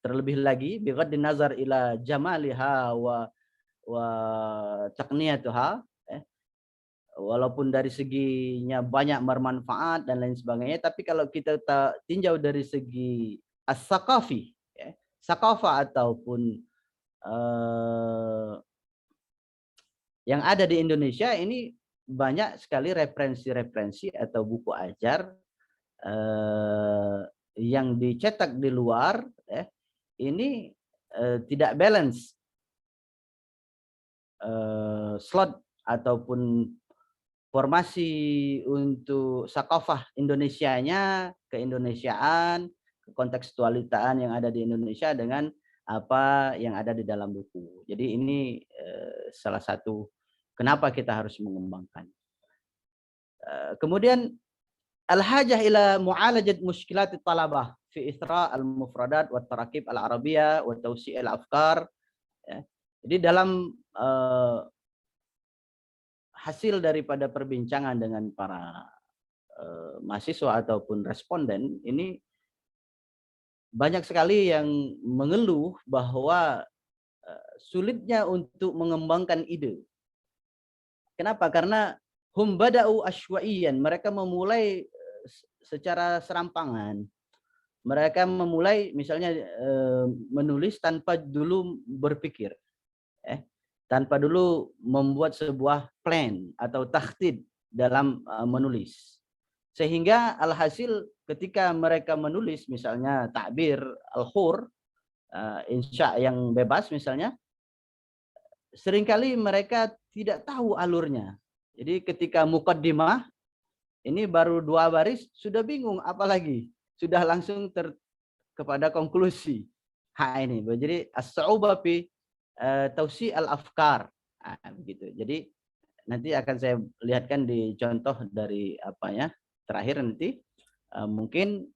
terlebih lagi bighaddi nazar ila jamaliha wa taqniyatuha, walaupun dari seginya banyak bermanfaat dan lain sebagainya, tapi kalau kita tinjau dari segi as-saqafi, saqafa ataupun yang ada di Indonesia ini banyak sekali referensi-referensi atau buku ajar yang dicetak di luar, ini tidak balance slot ataupun formasi untuk sakofah Indonesianya, keindonesiaan, kekontekstualitaan yang ada di Indonesia dengan apa yang ada di dalam buku. Jadi ini salah satu kenapa kita harus mengembangkan. Kemudian al-hajah ila mu'alajat mushkilat talabah fi ithra al-mufradat wa tarakib al-arabiyah wa tawsi' al-afkar. Ya. Jadi dalam hasil daripada perbincangan dengan para mahasiswa ataupun responden ini banyak sekali yang mengeluh bahwa sulitnya untuk mengembangkan ide. Kenapa? Karena hum bada'u asywa'iyan, mereka memulai secara serampangan. Mereka memulai misalnya menulis tanpa dulu berpikir. Tanpa dulu membuat sebuah plan atau takhtid dalam menulis. Sehingga alhasil ketika mereka menulis misalnya takbir al-hur, insya yang bebas misalnya, seringkali mereka tidak tahu alurnya. Jadi ketika muqaddimah, ini baru 2 baris, sudah bingung apalagi. Sudah langsung kepada konklusi. Ini. Jadi as-sa'ubah fi tausi al-afkar. Begitu. Jadi nanti akan saya lihatkan di contoh dari terakhir nanti. Mungkin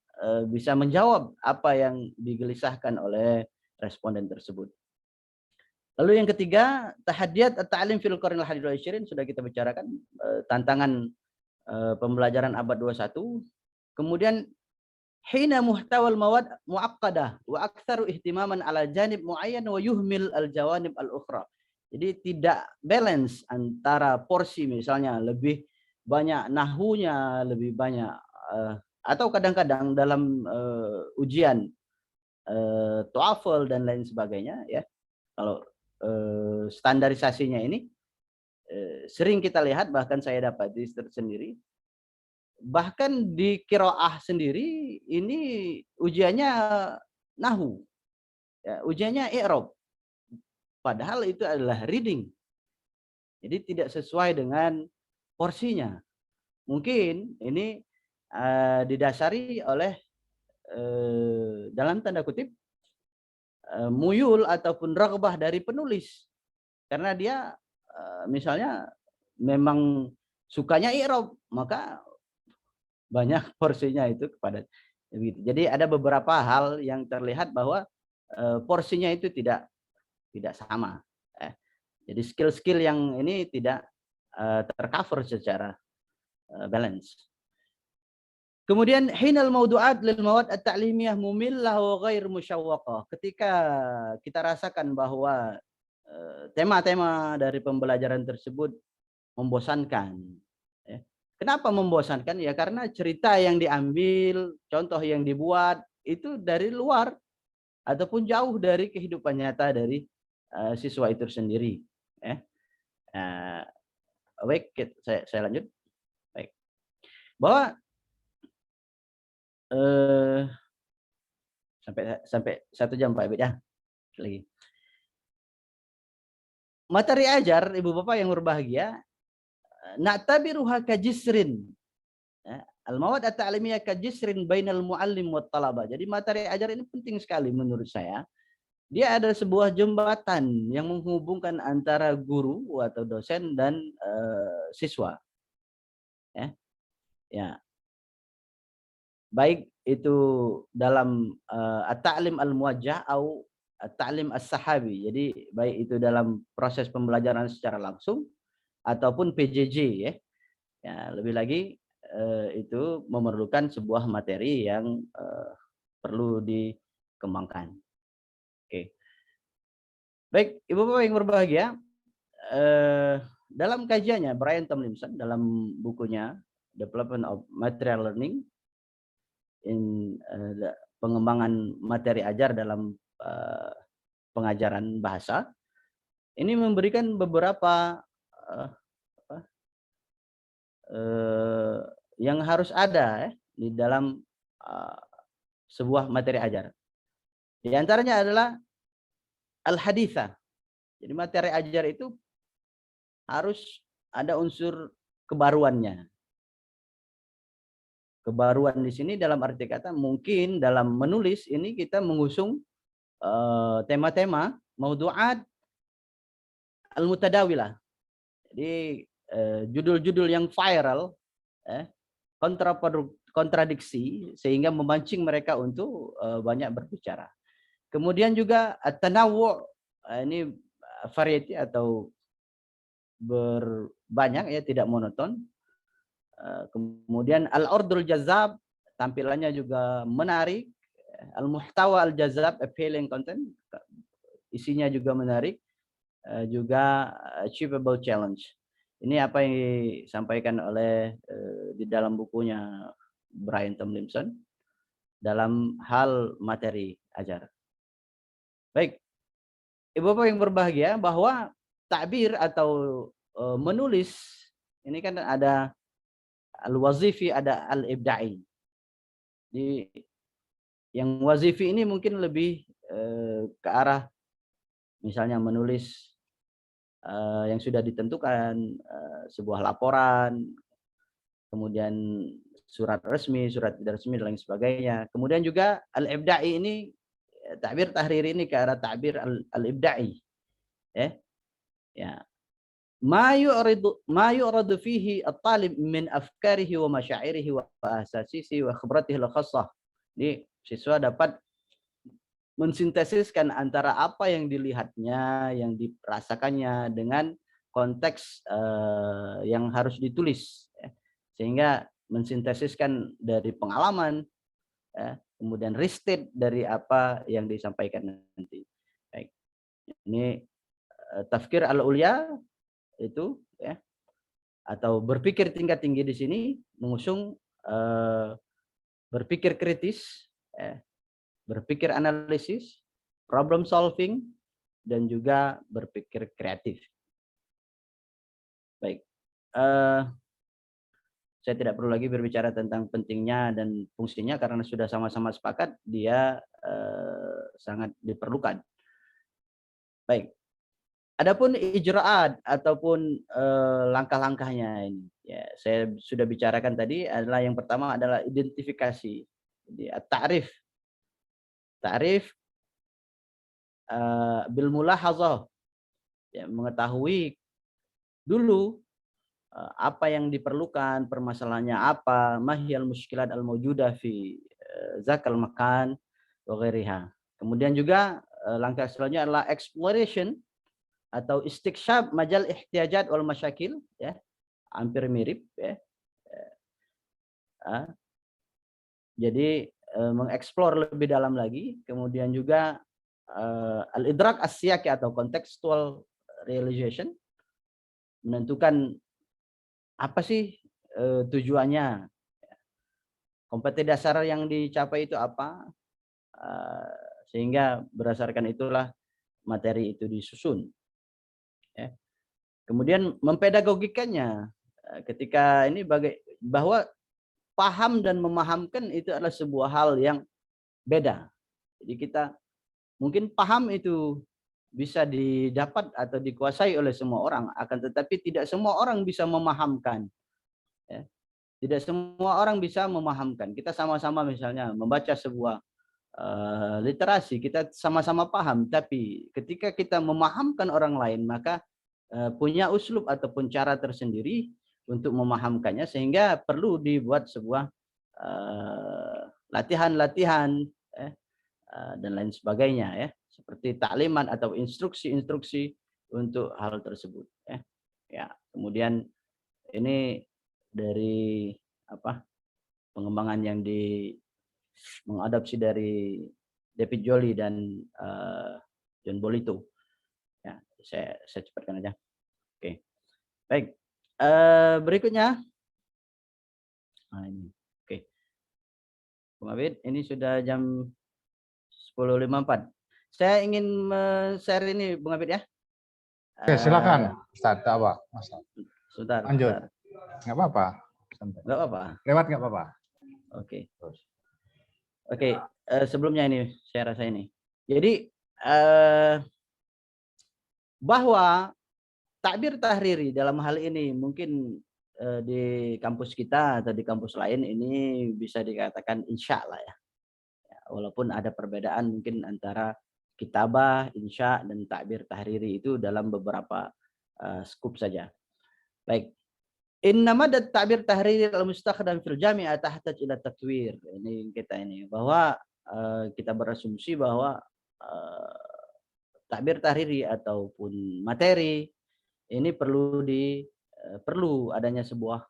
bisa menjawab apa yang digelisahkan oleh responden tersebut. Lalu yang ketiga, tahadiyat at-ta'lim fil qarnil 21 sudah kita bicarakan, tantangan pembelajaran abad 21. Kemudian hina muhtawal mawad muaqqadah wa aktsaru ihtimaman ala janib muayyan wa yuhmil al-jawanib al-ukhra. Jadi tidak balance antara porsi, misalnya lebih banyak nahunya, lebih banyak atau kadang-kadang dalam ujian TOEFL dan lain sebagainya ya. Kalau standarisasinya ini sering kita lihat, bahkan saya dapat sendiri, bahkan di qiraah sendiri ini ujiannya nahu, ya, ujiannya i'rab, padahal itu adalah reading. Jadi tidak sesuai dengan porsinya. Mungkin ini didasari oleh dalam tanda kutip muyul ataupun raghbah dari penulis, karena dia misalnya memang sukanya i'rab, maka banyak porsinya itu kepada begitu. Jadi ada beberapa hal yang terlihat bahwa porsinya itu tidak sama. Jadi skill-skill yang ini tidak tercover secara balance. Kemudian hinal maudu'at lil mawad at-ta'limiyah mumillah wa ghair musyawwaqah. Ketika kita rasakan bahwa tema-tema dari pembelajaran tersebut membosankan. Kenapa membosankan? Ya karena cerita yang diambil, contoh yang dibuat itu dari luar ataupun jauh dari kehidupan nyata dari siswa itu sendiri. Baik, saya lanjut. Baik. Bahwa sampai 1 jam Pak Abid ya. Lagi. Materi ajar Ibu Bapak yang berbahagia, na'tabiruha kajisrin. Al-mawad at-ta'limiyah kajisrin bainal muallim wat talaba. Jadi materi ajar ini penting sekali menurut saya. Dia ada sebuah jembatan yang menghubungkan antara guru atau dosen dan siswa. Ya. Baik itu dalam at-ta'lim al-muwajjah atau at-ta'lim as-sahabi. Jadi baik itu dalam proses pembelajaran secara langsung ataupun PJJ ya. Ya, lebih lagi itu memerlukan sebuah materi yang perlu dikembangkan. Oke. Baik, Ibu Bapak yang berbahagia, dalam kajiannya Brian Tomlinson dalam bukunya Development of Material Learning in pengembangan materi ajar dalam pengajaran bahasa, ini memberikan beberapa yang harus ada di dalam sebuah materi ajar. Di antaranya adalah al-haditha. Jadi materi ajar itu harus ada unsur kebaruannya. Kebaruan di sini dalam arti kata mungkin dalam menulis ini kita mengusung tema-tema maudu'at al-mutadawilah. Jadi judul-judul yang viral, kontradiksi sehingga memancing mereka untuk banyak berbicara. Kemudian juga at-tanawwu', ini variety atau berbanyak ya, tidak monoton. Kemudian al-urdul jazab, tampilannya juga menarik. Al-muhtawa al-jazab, appealing content, isinya juga menarik. Juga achievable challenge. Ini apa yang disampaikan oleh di dalam bukunya Brian Tomlinson dalam hal materi ajar. Baik, Ibu-bapak yang berbahagia, bahwa takbir atau menulis ini kan ada al-wazifi, ada al-ibda'i. Di yang wazifi ini mungkin lebih ke arah misalnya menulis yang sudah ditentukan, sebuah laporan, kemudian surat resmi, surat tidak resmi, dan lain sebagainya. Kemudian juga al-ibda'i ini, takbir tahriri ini ke arah takbir al-ibda'i. Ya. Ma yu'radu fihi at-talib min afkarihi wa masyairihi wa ahsasihi wa khibratihi al-khassah. Jadi siswa dapat mensintesiskan antara apa yang dilihatnya, yang dirasakannya dengan konteks yang harus ditulis, ya. Sehingga mensintesiskan dari pengalaman, ya, kemudian restate dari apa yang disampaikan nanti. Baik. Ini tafkir al-ulya itu, ya, atau berpikir tingkat tinggi di sini mengusung berpikir kritis, ya, berpikir analisis, problem solving, dan juga berpikir kreatif. Baik, saya tidak perlu lagi berbicara tentang pentingnya dan fungsinya karena sudah sama-sama sepakat dia sangat diperlukan. Baik, adapun ijra'at ataupun langkah-langkahnya ini, ya, saya sudah bicarakan tadi, adalah yang pertama adalah identifikasi, jadi ta'rif. Ta'rif bil mulahazah, ya, mengetahui dulu apa yang diperlukan, permasalahannya apa, mahiyal muskilat al mawjudah fi zakal makan wa ghairiha. Kemudian juga langkah selanjutnya adalah exploration atau istiksyaf majal ihtiyajat wal masyakil, ya, hampir mirip, ya. Jadi mengeksplor lebih dalam lagi, kemudian juga al-idrak as-siyaqi atau contextual realization, menentukan apa sih tujuannya, kompetensi dasar yang dicapai itu apa, sehingga berdasarkan itulah materi itu disusun, ya. Kemudian mempedagogikannya, ketika ini bahwa paham dan memahamkan itu adalah sebuah hal yang beda. Jadi kita mungkin paham itu bisa didapat atau dikuasai oleh semua orang, akan tetapi tidak semua orang bisa memahamkan. Ya. Tidak semua orang bisa memahamkan. Kita sama-sama misalnya membaca sebuah literasi, kita sama-sama paham, tapi ketika kita memahamkan orang lain, maka punya uslub ataupun cara tersendiri untuk memahamkannya, sehingga perlu dibuat sebuah latihan-latihan, dan lain sebagainya, ya, seperti taklimat atau instruksi-instruksi untuk hal tersebut, ya. Ya, kemudian ini dari apa pengembangan yang mengadopsi dari David Joly dan John Bolito, ya. Saya cepatkan aja. Oke, baik. Berikutnya, ini, oke, Bung Abid, ini sudah jam 10.54. Saya ingin share ini, Bung Abid, ya. Oke, silakan. Ustaz, apa? Sebentar. Lanjut. Nggak apa-apa. Nggak apa-apa. Lewat nggak apa-apa. Oke. Oke, sebelumnya ini saya rasa ini. Jadi bahwa takbir tahriri dalam hal ini mungkin di kampus kita atau di kampus lain ini bisa dikatakan insya Allah, ya. Walaupun ada perbedaan mungkin antara kitabah, insya, dan takbir tahriri itu dalam beberapa skup saja. Baik, Innama ta'bir tahriri al-mustakhdam fil jami'ah tahtaj ila tatwir. Ini kita ini bahwa kita berasumsi bahwa takbir tahriri ataupun materi ini perlu adanya sebuah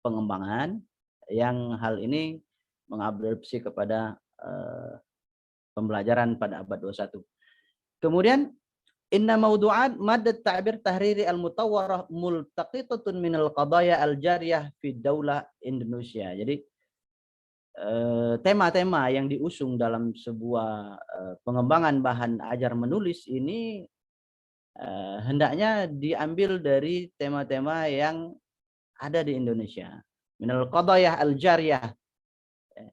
pengembangan yang hal ini mengadopsi kepada pembelajaran pada abad 21. Kemudian inna mawdu'at madad ta'bir tahriri al-mutawwarah multaqitatun minal qadaya al-jariyah fi daulah Indonesia. Jadi tema-tema yang diusung dalam sebuah pengembangan bahan ajar menulis ini hendaknya diambil dari tema-tema yang ada di Indonesia. Minal qadaya al-jariyah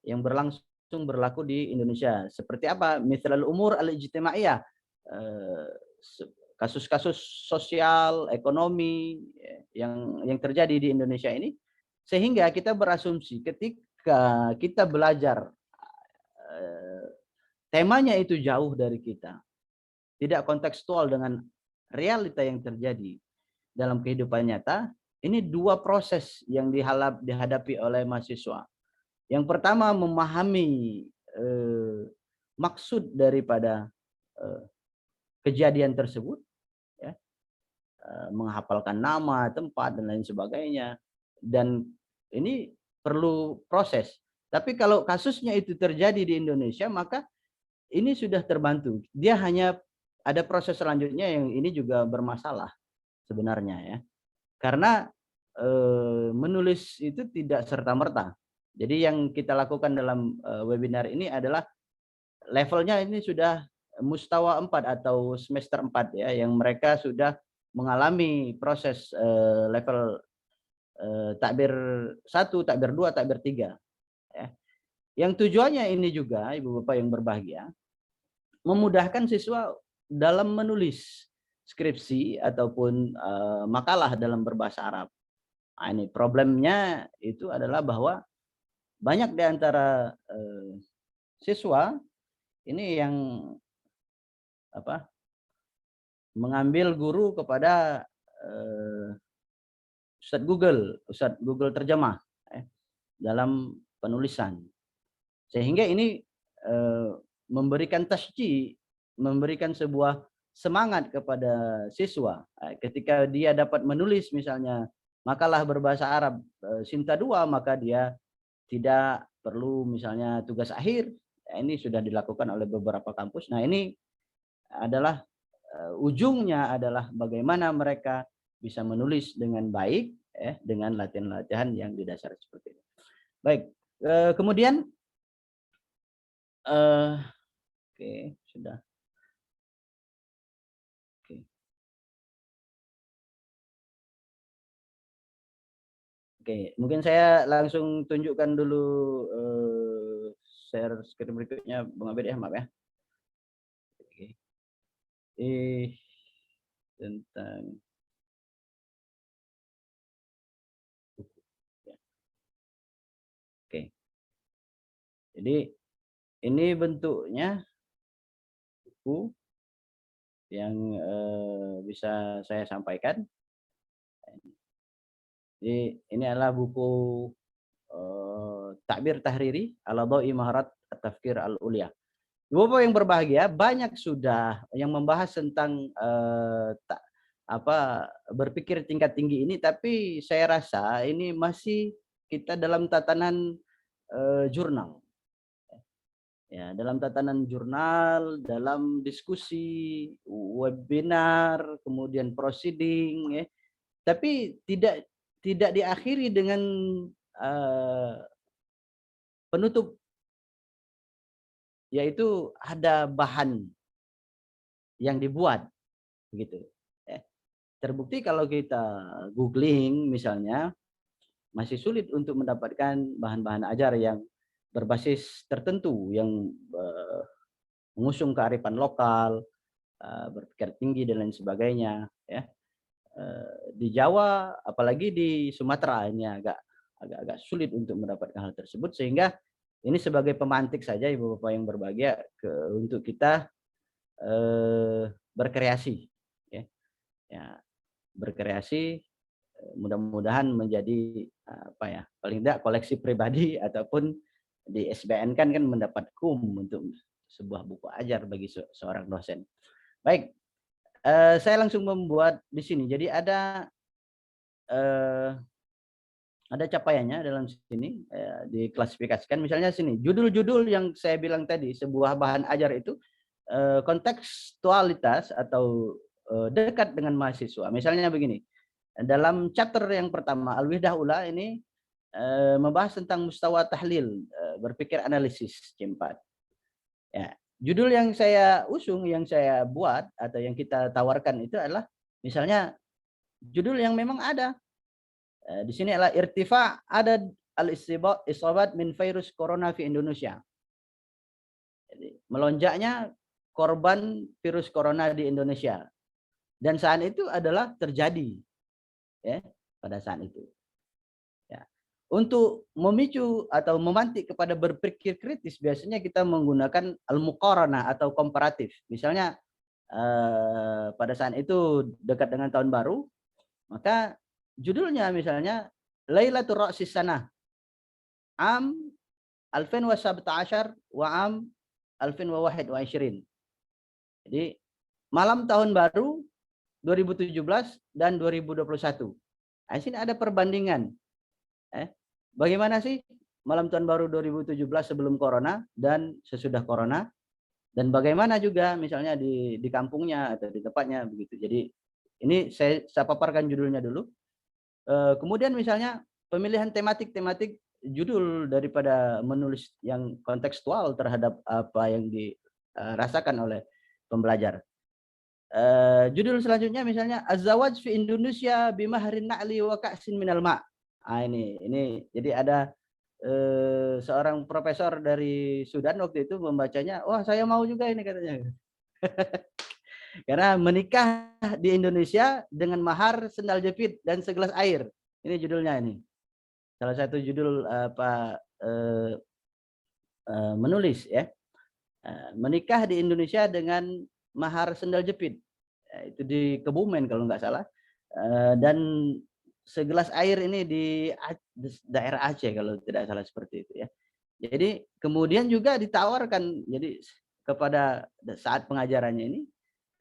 yang berlaku di Indonesia. Seperti apa? Mithlal umur al-ijtimaiyah. Kasus-kasus sosial, ekonomi yang terjadi di Indonesia ini, sehingga kita berasumsi ketika kita belajar temanya itu jauh dari kita, tidak kontekstual dengan realita yang terjadi dalam kehidupan nyata, ini dua proses yang dihadapi oleh mahasiswa. Yang pertama, memahami maksud daripada kejadian tersebut, ya, menghafalkan nama, tempat, dan lain sebagainya. Dan ini perlu proses. Tapi kalau kasusnya itu terjadi di Indonesia, maka ini sudah terbantu. Dia hanya ada proses selanjutnya yang ini juga bermasalah sebenarnya, ya. Karena menulis itu tidak serta-merta. Jadi yang kita lakukan dalam webinar ini adalah levelnya ini sudah mustawa 4 atau semester 4, ya, yang mereka sudah mengalami proses level takbir 1, takbir 2, takbir 3, ya. Yang tujuannya ini juga, Ibu Bapak yang berbahagia, memudahkan siswa dalam menulis skripsi ataupun makalah dalam berbahasa Arab. Nah, ini problemnya itu adalah bahwa banyak di antara siswa ini yang mengambil guru kepada Ustadz Google terjemah dalam penulisan, sehingga ini memberikan tasji, memberikan sebuah semangat kepada siswa ketika dia dapat menulis misalnya makalah berbahasa Arab Sinta 2, maka dia tidak perlu misalnya tugas akhir. Ini sudah dilakukan oleh beberapa kampus. Nah, ini adalah ujungnya adalah bagaimana mereka bisa menulis dengan baik, dengan latihan-latihan yang didasari seperti ini. Baik, kemudian oke, sudah. Oke, mungkin saya langsung tunjukkan dulu share screen berikutnya, Bang Abed, ya, maaf ya. Oke. Tentang oke. Jadi ini bentuknya buku yang bisa saya sampaikan. Jadi ini adalah buku Takbir Tahriri ala Dha'i Maharat At-Tafkir Al-Ulia. Bapak yang berbahagia, banyak sudah yang membahas tentang berpikir tingkat tinggi ini, tapi saya rasa ini masih kita dalam tatanan jurnal. Ya, dalam tatanan jurnal, dalam diskusi, webinar, kemudian proceeding, ya. Tapi tidak diakhiri dengan penutup, yaitu ada bahan yang dibuat, begitu. Terbukti kalau kita googling misalnya, masih sulit untuk mendapatkan bahan-bahan ajar yang berbasis tertentu, yang mengusung kearifan lokal, berpikir tinggi dan lain sebagainya, ya. Di Jawa, apalagi di Sumatera, ini agak sulit untuk mendapatkan hal tersebut, sehingga ini sebagai pemantik saja, Ibu Bapak yang berbahagia, untuk kita berkreasi, ya, berkreasi mudah-mudahan menjadi apa ya, paling tidak koleksi pribadi ataupun di SBN kan mendapat untuk sebuah buku ajar bagi seorang dosen. Baik, saya langsung membuat di sini. Jadi ada capaiannya dalam sini, diklasifikasikan. Misalnya sini, judul-judul yang saya bilang tadi, sebuah bahan ajar itu kontekstualitas atau dekat dengan mahasiswa. Misalnya begini, dalam chapter yang pertama, Al-Wihdah Ula ini membahas tentang mustawa tahlil, berpikir analisis C4. Ya, judul yang saya usung, yang saya buat atau yang kita tawarkan itu adalah misalnya judul yang memang ada. Di sini adalah irtifa ada al-isobat min virus corona di Indonesia. Jadi, melonjaknya korban virus corona di Indonesia. Dan saat itu adalah terjadi, ya, pada saat itu. Ya. Untuk memicu atau memantik kepada berpikir kritis, biasanya kita menggunakan al-muqaranah atau komparatif. Misalnya pada saat itu dekat dengan tahun baru, maka judulnya misalnya Lailatul Ra'sis Sanah Am 2017 wa Am 2021. Jadi malam tahun baru 2017 dan 2021. Nah, sini ada perbandingan. Bagaimana sih malam tahun baru 2017 sebelum corona dan sesudah corona, dan bagaimana juga misalnya di kampungnya atau di tempatnya begitu. Jadi ini saya paparkan judulnya dulu. Kemudian misalnya pemilihan tematik judul daripada menulis yang kontekstual terhadap apa yang dirasakan oleh pembelajar. Judul selanjutnya misalnya Az-zawaj fi Indonesia bimahrin na'li wa ka'sin minal ma'. Ini jadi ada seorang profesor dari Sudan waktu itu membacanya, wah saya mau juga ini katanya. Karena menikah di Indonesia dengan mahar sendal jepit dan segelas air. Ini judulnya ini. Salah satu judul menulis ya. Menikah di Indonesia dengan mahar sendal jepit. Itu di Kebumen kalau nggak salah. Dan segelas air ini di daerah Aceh kalau tidak salah seperti itu ya. Jadi kemudian juga ditawarkan jadi kepada saat pengajarannya ini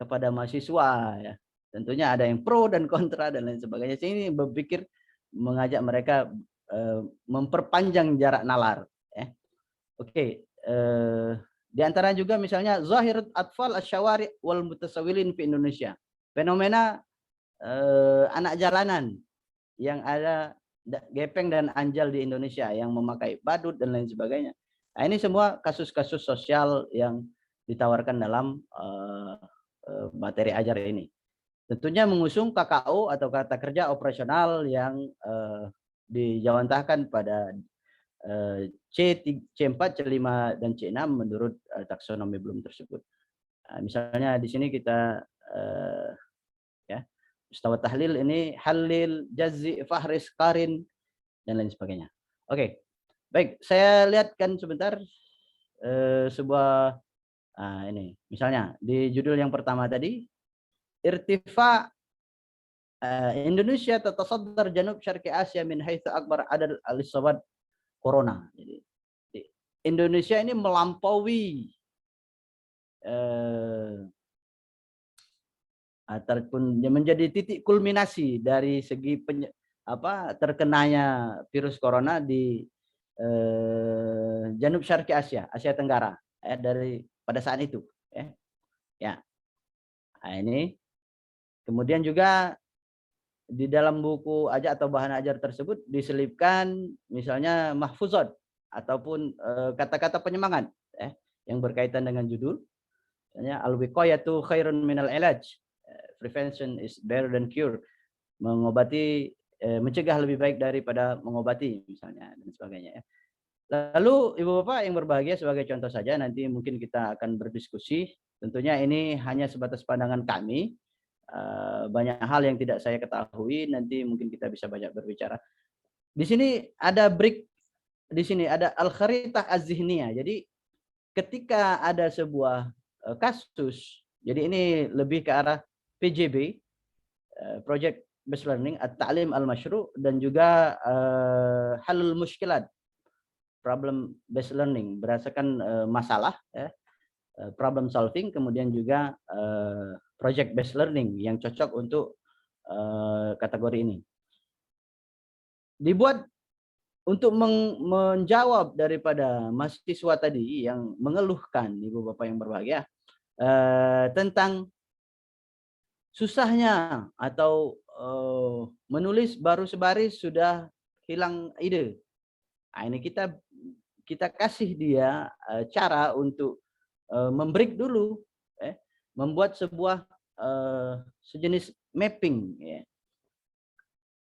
kepada mahasiswa ya. Tentunya ada yang pro dan kontra dan lain sebagainya. Ini berpikir mengajak mereka memperpanjang jarak nalar ya. Oke, di antara juga misalnya Zahirat Atfal Asyawari wal Mutasawilin di Indonesia. Fenomena anak jalanan yang ada gepeng dan anjal di Indonesia yang memakai badut dan lain sebagainya. Nah, ini semua kasus-kasus sosial yang ditawarkan dalam materi ajar ini. Tentunya mengusung KKO atau kata kerja operasional yang dijawantahkan pada C4, C5, dan C6 menurut taksonomi Bloom tersebut. Nah, misalnya di sini kita ya, mustawa tahlil ini halil, jazzi, fahris, qarin, dan lain sebagainya. Oke, baik, saya lihatkan sebentar sebuah ini misalnya di judul yang pertama tadi irtifa Indonesia tatasaddar janub syarqi Asia min haitsu akbar adad al-isabad corona. Jadi Indonesia ini melampaui ataupun menjadi titik kulminasi dari segi terkenanya virus corona di janub syarqi Asia, Asia Tenggara dari pada saat itu ya. Nah, ini kemudian juga di dalam buku ajar atau bahan ajar tersebut diselipkan misalnya mahfuzat ataupun kata-kata penyemangat yang berkaitan dengan judul. Misalnya al-wiqayatu khairun minal ilaj. Prevention is better than cure. Mengobati mencegah lebih baik daripada mengobati misalnya dan sebagainya ya. Lalu Ibu Bapak yang berbahagia, sebagai contoh saja nanti mungkin kita akan berdiskusi. Tentunya ini hanya sebatas pandangan kami. Banyak hal yang tidak saya ketahui, nanti mungkin kita bisa banyak berbicara. Di sini ada break, di sini ada al-kharitah az-zihniyah. Jadi ketika ada sebuah kasus, jadi ini lebih ke arah PJB, Project based learning, at-ta'lim al-masyru', dan juga halul muskilat, problem based learning, berdasarkan masalah, ya, problem solving, kemudian juga project based learning yang cocok untuk kategori ini. Dibuat untuk menjawab daripada mahasiswa tadi yang mengeluhkan, Ibu Bapak yang berbahagia, tentang susahnya atau menulis baru sebaris sudah hilang ide. Nah, ini kita kasih dia cara untuk membreak dulu, membuat sebuah sejenis mapping. Ya.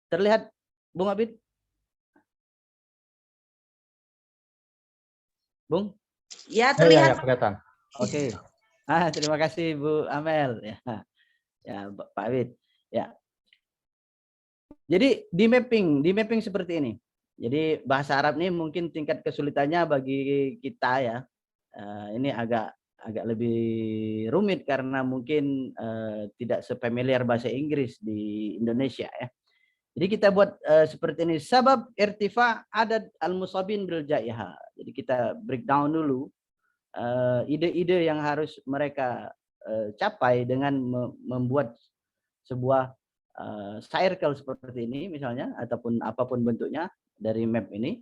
Terlihat, Bung Abid? Bung? Ya, terlihat. Ya, kelihatan. Oke. Terima kasih Bu Amel. Ya, Pak Abid. Ya. Jadi di mapping seperti ini. Jadi bahasa Arab ini mungkin tingkat kesulitannya bagi kita ya. Ini agak lebih rumit karena mungkin tidak sefamiliar bahasa Inggris di Indonesia ya. Jadi kita buat seperti ini. Sabab irtifa adad al-musabin bil jaiha. Jadi kita breakdown dulu ide-ide yang harus mereka capai dengan membuat sebuah circle seperti ini misalnya, ataupun apapun bentuknya dari map ini.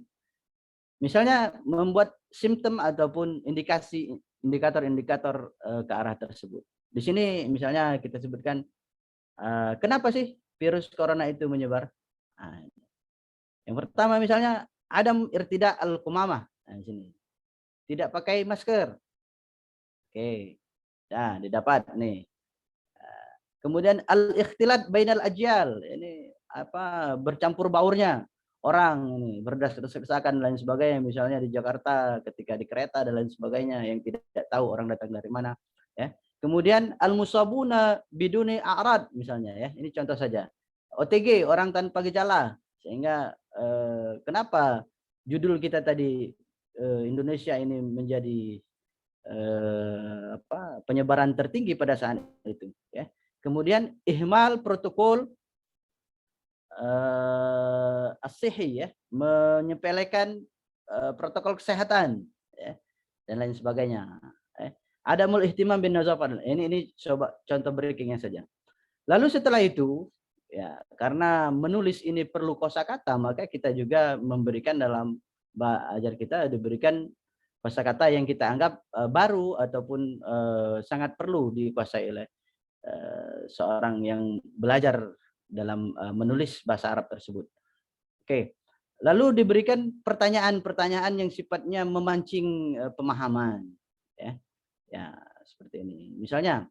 Misalnya membuat simptom ataupun indikator-indikator ke arah tersebut. Di sini misalnya kita sebutkan kenapa sih virus corona itu menyebar. Yang pertama misalnya adam irtida al-qumamah. Di sini tidak pakai masker. Oke, nah didapat nih. Kemudian al-ikhtilat bainal ajyal, ini apa, bercampur baurnya orang ini, berdesak-desakan dan lain sebagainya, misalnya di Jakarta ketika di kereta dan lain sebagainya yang tidak tahu orang datang dari mana, ya. Kemudian al-musabuna biduni a'rad misalnya ya, ini contoh saja. OTG, orang tanpa gejala, sehingga kenapa judul kita tadi Indonesia ini menjadi penyebaran tertinggi pada saat itu ya. Kemudian ihmal protokol as-sihhi ya, menyepelekan protokol kesehatan ya, dan lain sebagainya. Adamul ihtimam bin nazafah. Ini coba contoh breakingnya saja. Lalu setelah itu ya, karena menulis ini perlu kosakata, maka kita juga memberikan dalam ajar kita diberikan kosakata yang kita anggap baru ataupun sangat perlu dikuasai oleh seorang yang belajar dalam menulis bahasa Arab tersebut. Oke. Lalu diberikan pertanyaan-pertanyaan yang sifatnya memancing pemahaman ya. Ya, seperti ini. Misalnya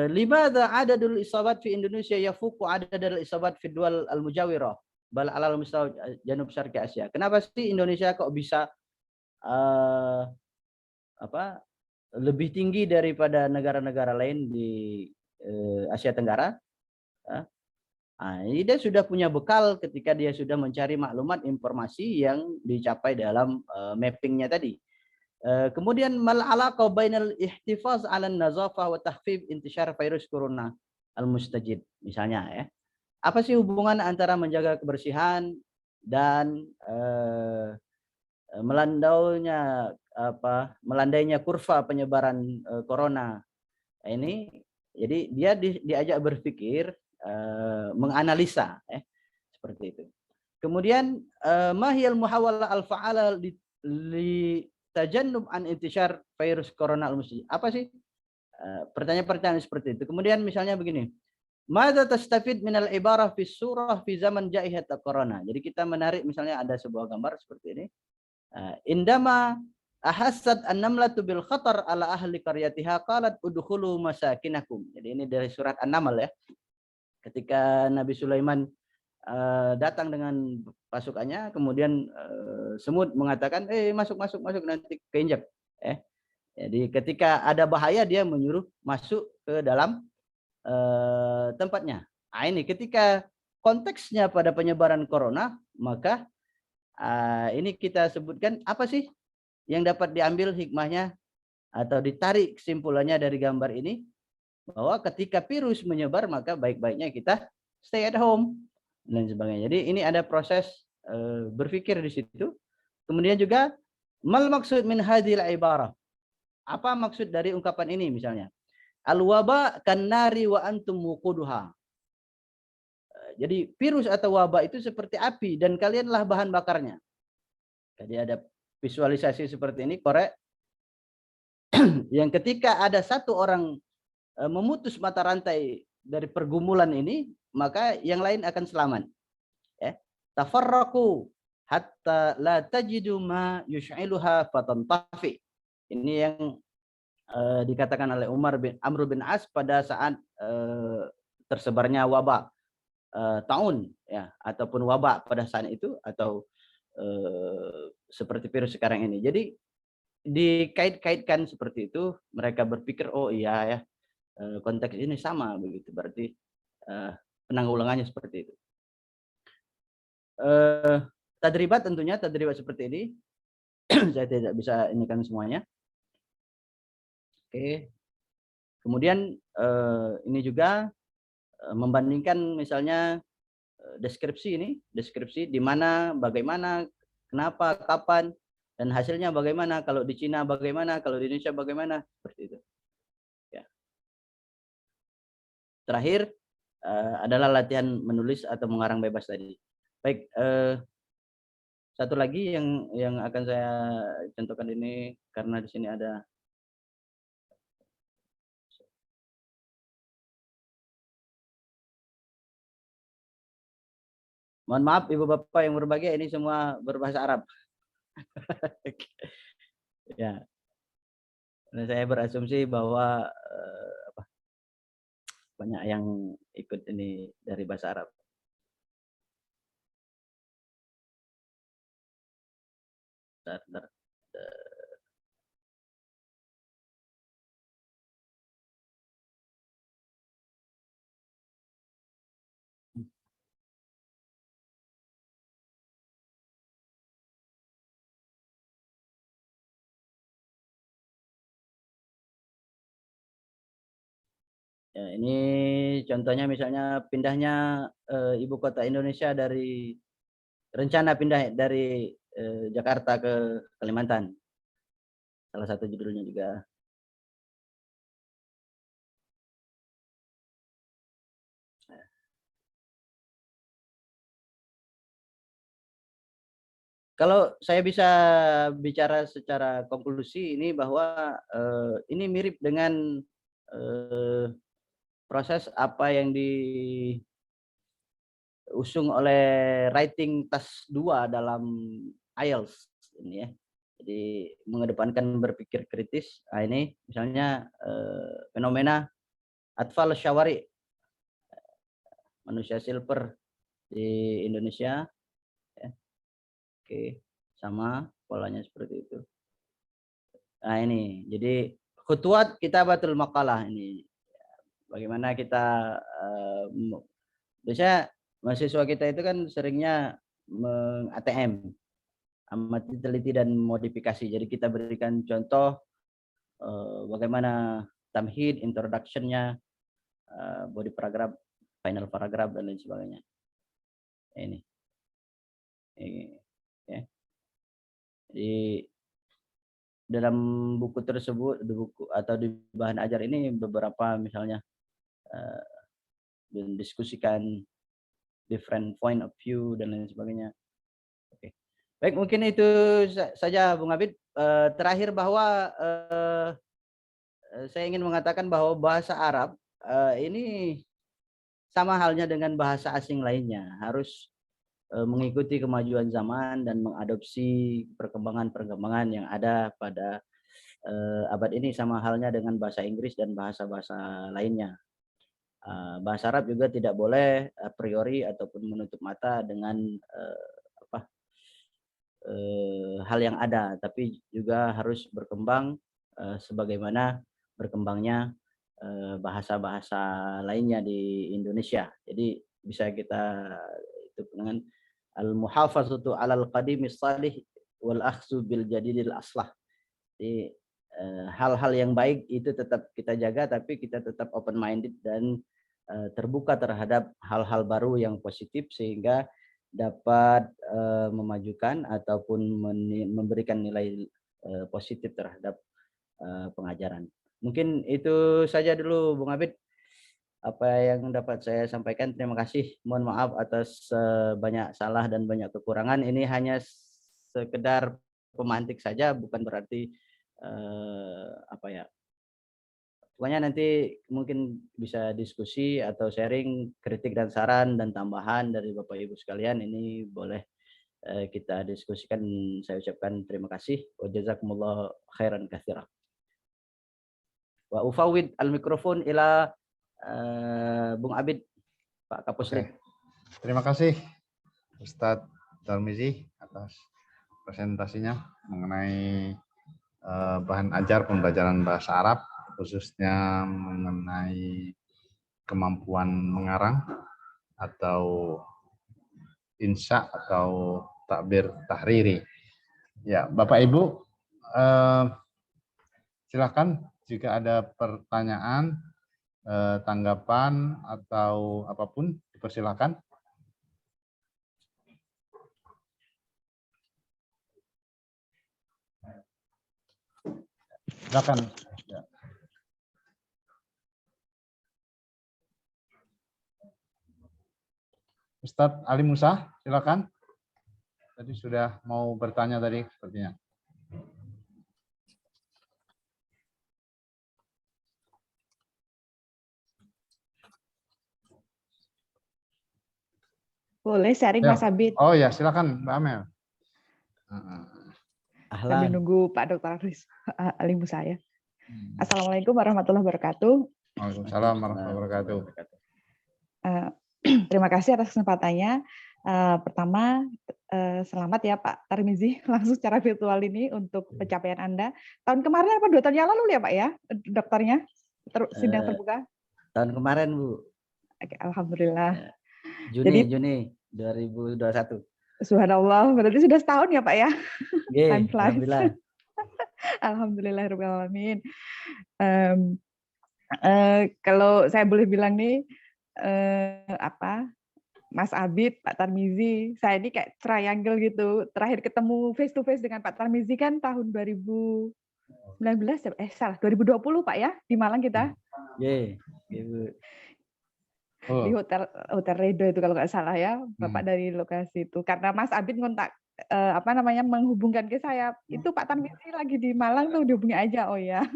limadha adadul isabat fi Indonesia yafuqu adadul isabat fi dual al-mujawirah bal alal mustawa janub syarqi Asia. Kenapa sih Indonesia kok bisa lebih tinggi daripada negara-negara lain di Asia Tenggara? Dia sudah punya bekal ketika dia sudah mencari maklumat informasi yang dicapai dalam mappingnya tadi. Kemudian mal alaqa bainal ihtifaz 'ala an-nazafah wa takhfif intishar virus corona al-mustajid misalnya ya. Apa sih hubungan antara menjaga kebersihan dan melandainya kurva penyebaran corona ini? Jadi dia diajak berpikir, menganalisa seperti itu. Kemudian mahiyal muhawala al-fa'ala li tajannub an intishar virus corona al-mustajid. Apa sih pertanyaan-pertanyaan seperti itu? Kemudian misalnya begini, madza tastafid minal ibarah fi surah fi zaman jaihat corona. Jadi kita menarik misalnya ada sebuah gambar seperti ini. Indama ahassat an-namlatu bil khatar ala ahli qaryatiha qalat udkhulu masakinakum. Jadi ini dari surat An-Naml ya. Ketika Nabi Sulaiman datang dengan pasukannya, kemudian semut mengatakan, masuk nanti keinjak. Jadi ketika ada bahaya dia menyuruh masuk ke dalam tempatnya. Ini ketika konteksnya pada penyebaran corona, maka ini kita sebutkan apa sih yang dapat diambil hikmahnya atau ditarik kesimpulannya dari gambar ini, bahwa ketika virus menyebar maka baik-baiknya kita stay at home dan sebagainya. Jadi ini ada proses berpikir di situ. Kemudian juga mal maksud min hadhil ibarah. Apa maksud dari ungkapan ini misalnya? Al-waba kannari wa antum wuquduha. Jadi virus atau wabah itu seperti api dan kalianlah bahan bakarnya. Jadi ada visualisasi seperti ini, korek. Yang ketika ada satu orang memutus mata rantai dari pergumulan ini, maka yang lain akan selamat. Ya. Tafarraqu hatta la tajidu ma yush'iluha fatantafi. Ini yang dikatakan oleh Amr bin As pada saat tersebarnya wabah taun ya, ataupun wabah pada saat itu, atau seperti virus sekarang ini. Jadi dikait-kaitkan seperti itu, mereka berpikir oh iya ya, konteks ini sama begitu, berarti penanggulangannya seperti itu. Tadribat tentunya, tadribat seperti ini saya tidak bisa inikan semuanya. Oke. Kemudian ini juga membandingkan misalnya deskripsi ini, deskripsi di mana, bagaimana, kenapa, kapan, dan hasilnya bagaimana, kalau di Cina bagaimana, kalau di Indonesia bagaimana, seperti itu. Ya. Terakhir adalah latihan menulis atau mengarang bebas tadi. Baik, satu lagi yang akan saya contohkan ini, karena di sini ada mohon maaf Ibu Bapak yang berbahagia, ini semua berbahasa Arab. Ya. Dan saya berasumsi bahwa banyak yang ikut ini dari bahasa Arab. Bentar. Ya, ini contohnya misalnya pindahnya ibu kota Indonesia dari rencana pindah dari Jakarta ke Kalimantan. Salah satu judulnya juga. Kalau saya bisa bicara secara konklusi ini bahwa ini mirip dengan proses apa yang diusung oleh writing task 2 dalam IELTS ini ya. Jadi mengedepankan berpikir kritis. Nah, ini misalnya fenomena atfal syawari, manusia silver di Indonesia ya. Oke, sama polanya seperti itu. Nah, ini jadi khutuwat kitabatul maqalah ini. Bagaimana kita biasanya mahasiswa kita itu kan seringnya meng-ATM, amati, teliti, dan modifikasi. Jadi kita berikan contoh bagaimana tamhid, introduction-nya, body paragraph, final paragraph, dan lain sebagainya. Ini ya. Jadi dalam buku tersebut, di buku atau di bahan ajar ini beberapa misalnya mendiskusikan different point of view dan lain sebagainya. Oke. Baik, mungkin itu saja Bung Abid. Terakhir bahwa saya ingin mengatakan bahwa bahasa Arab ini sama halnya dengan bahasa asing lainnya, harus mengikuti kemajuan zaman dan mengadopsi perkembangan-perkembangan yang ada pada abad ini, sama halnya dengan bahasa Inggris dan bahasa-bahasa lainnya. Bahasa Arab juga tidak boleh a priori ataupun menutup mata dengan hal yang ada, tapi juga harus berkembang sebagaimana berkembangnya bahasa-bahasa lainnya di Indonesia. Jadi bisa kita itu dengan al-muhafazatu 'alal qadimis salih wal akhzu bil jadidil aslah. Jadi hal-hal yang baik itu tetap kita jaga, tapi kita tetap open minded dan terbuka terhadap hal-hal baru yang positif sehingga dapat memajukan ataupun memberikan nilai positif terhadap pengajaran. Mungkin itu saja dulu Bung Abid apa yang dapat saya sampaikan. Terima kasih. Mohon maaf atas banyak salah dan banyak kekurangan. Ini hanya sekedar pemantik saja, bukan berarti apa ya. Pokoknya nanti mungkin bisa diskusi atau sharing kritik dan saran dan tambahan dari Bapak Ibu sekalian. Ini boleh kita diskusikan. Saya ucapkan terima kasih. Wa jazakumullah khairan katsira. Wa ufawid al-mikrofon ila Bung Abid, Pak Kapuslit. Terima kasih Ustadz Tarmizi atas presentasinya mengenai bahan ajar pembelajaran bahasa Arab, khususnya mengenai kemampuan mengarang atau insya atau takbir tahriri. Ya, Bapak Ibu, silakan jika ada pertanyaan, tanggapan atau apapun dipersilakan. Silakan. Ya. Ustadz Ali Musa, silakan. Tadi sudah mau bertanya tadi sepertinya. Boleh sharing Ya. Mas Abid. Oh ya, silakan Mbak Amel. Sambil nunggu Pak Dr. Ali Musa ya. Assalamualaikum warahmatullahi wabarakatuh. Waalaikumsalam warahmatullahi wabarakatuh. Terima kasih atas kesempatannya. Pertama, selamat ya Pak Tarmizi langsung secara virtual ini untuk pencapaian Anda. Tahun kemarin apa 2 tahun yang lalu ya Pak ya, dokternya sidang terbuka? Tahun kemarin Bu. Oke, alhamdulillah. Juni 2021. Subhanallah, berarti sudah setahun ya Pak ya? Time flies. Alhamdulillah. Alhamdulillahirrahmanirrahim. Kalau saya boleh bilang nih, Mas Abid, Pak Tarmizi, saya ini kayak triangle gitu. Terakhir ketemu face to face dengan Pak Tarmizi kan tahun 2019, 2020 Pak ya, di Malang kita. Di Hotel Redo itu kalau nggak salah ya, Bapak dari lokasi itu. Karena Mas Abid ngontak menghubungkan ke saya, itu Pak Tarmizi lagi di Malang tuh, dihubungi aja. Oh ya,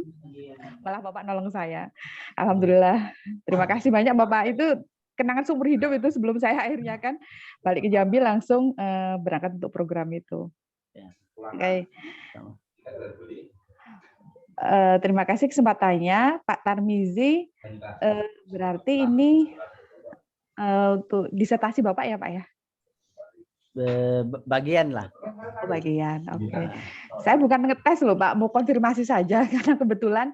malah Bapak nolong saya. Alhamdulillah, terima kasih banyak Bapak. Itu kenangan seumur hidup itu sebelum saya akhirnya kan balik ke Jambi langsung berangkat untuk program itu. Oke. Terima kasih kesempatannya Pak Tarmizi. Berarti ini untuk disertasi Bapak ya Pak ya? Bagian lah. Bagian, oke. Saya bukan ngetes loh Pak, mau konfirmasi saja karena kebetulan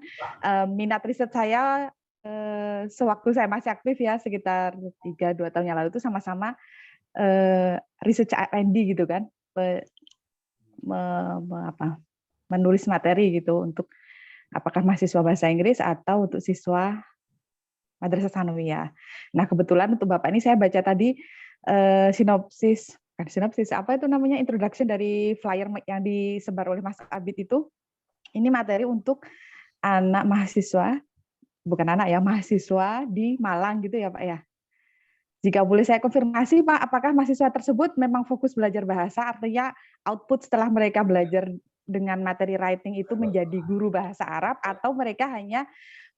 minat riset saya sewaktu saya masih aktif ya sekitar 3-2 tahun yang lalu itu sama-sama research R&D gitu kan, menulis materi gitu untuk apakah mahasiswa bahasa Inggris atau untuk siswa Madrasah Tsanawiyah. Nah kebetulan untuk Bapak ini saya baca tadi sinopsis apa itu namanya, introduction dari flyer yang disebar oleh Mas Abid itu. Ini materi untuk anak mahasiswa, bukan anak ya, mahasiswa di Malang gitu ya Pak ya. Jika boleh saya konfirmasi Pak, apakah mahasiswa tersebut memang fokus belajar bahasa, artinya output setelah mereka belajar dengan materi writing itu menjadi guru bahasa Arab, atau mereka hanya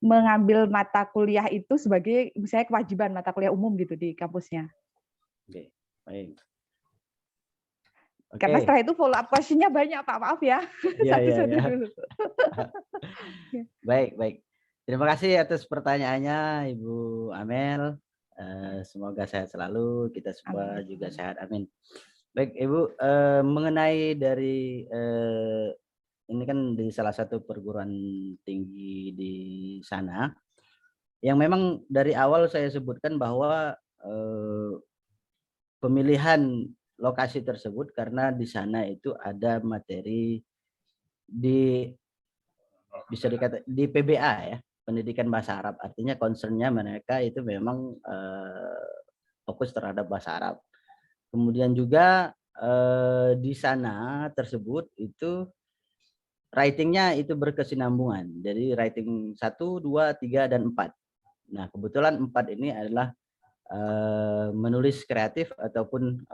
mengambil mata kuliah itu sebagai misalnya kewajiban mata kuliah umum gitu di kampusnya? Oke, baik. Karena setelah itu follow up question-nya banyak Pak, maaf ya. Satu-satu dulu. Baik. Terima kasih atas pertanyaannya Ibu Amel. Semoga sehat selalu, kita semua juga sehat, amin. Baik Ibu, mengenai dari ini kan di salah satu perguruan tinggi di sana, yang memang dari awal saya sebutkan bahwa pemilihan lokasi tersebut karena di sana itu ada materi bisa dikatakan di PBA ya, pendidikan bahasa Arab. Artinya concernnya mereka itu memang fokus terhadap bahasa Arab. Kemudian juga di sana tersebut itu writing-nya itu berkesinambungan. Jadi writing 1, 2, 3, dan 4. Nah, kebetulan 4 ini adalah menulis kreatif ataupun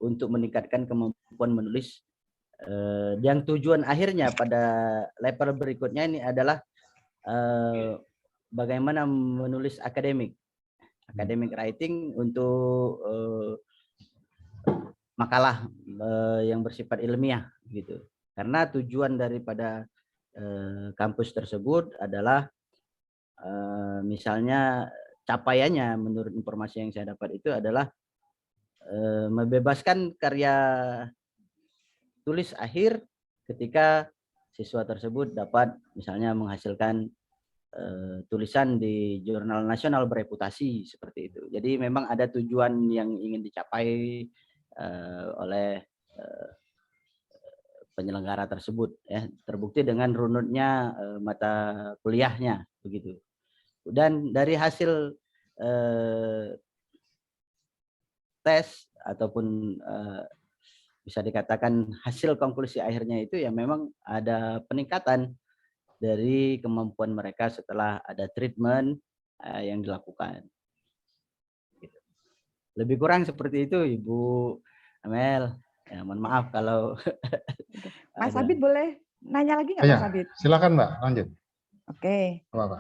untuk meningkatkan kemampuan menulis yang tujuan akhirnya pada level berikutnya ini adalah bagaimana menulis academic writing untuk makalah yang bersifat ilmiah gitu. Karena tujuan daripada kampus tersebut adalah misalnya capaiannya menurut informasi yang saya dapat itu adalah membebaskan karya tulis akhir ketika siswa tersebut dapat misalnya menghasilkan tulisan di jurnal nasional bereputasi seperti itu. Jadi memang ada tujuan yang ingin dicapai oleh penyelenggara tersebut, ya, terbukti dengan runutnya mata kuliahnya begitu. Dan dari hasil tes ataupun bisa dikatakan hasil konklusi akhirnya itu ya memang ada peningkatan dari kemampuan mereka setelah ada treatment yang dilakukan. Lebih kurang seperti itu, Ibu Amel. Ya, mohon maaf kalau Mas Abid boleh nanya lagi nggak, Ya, Mas Abid? silakan Mbak, lanjut. Oke. Apa?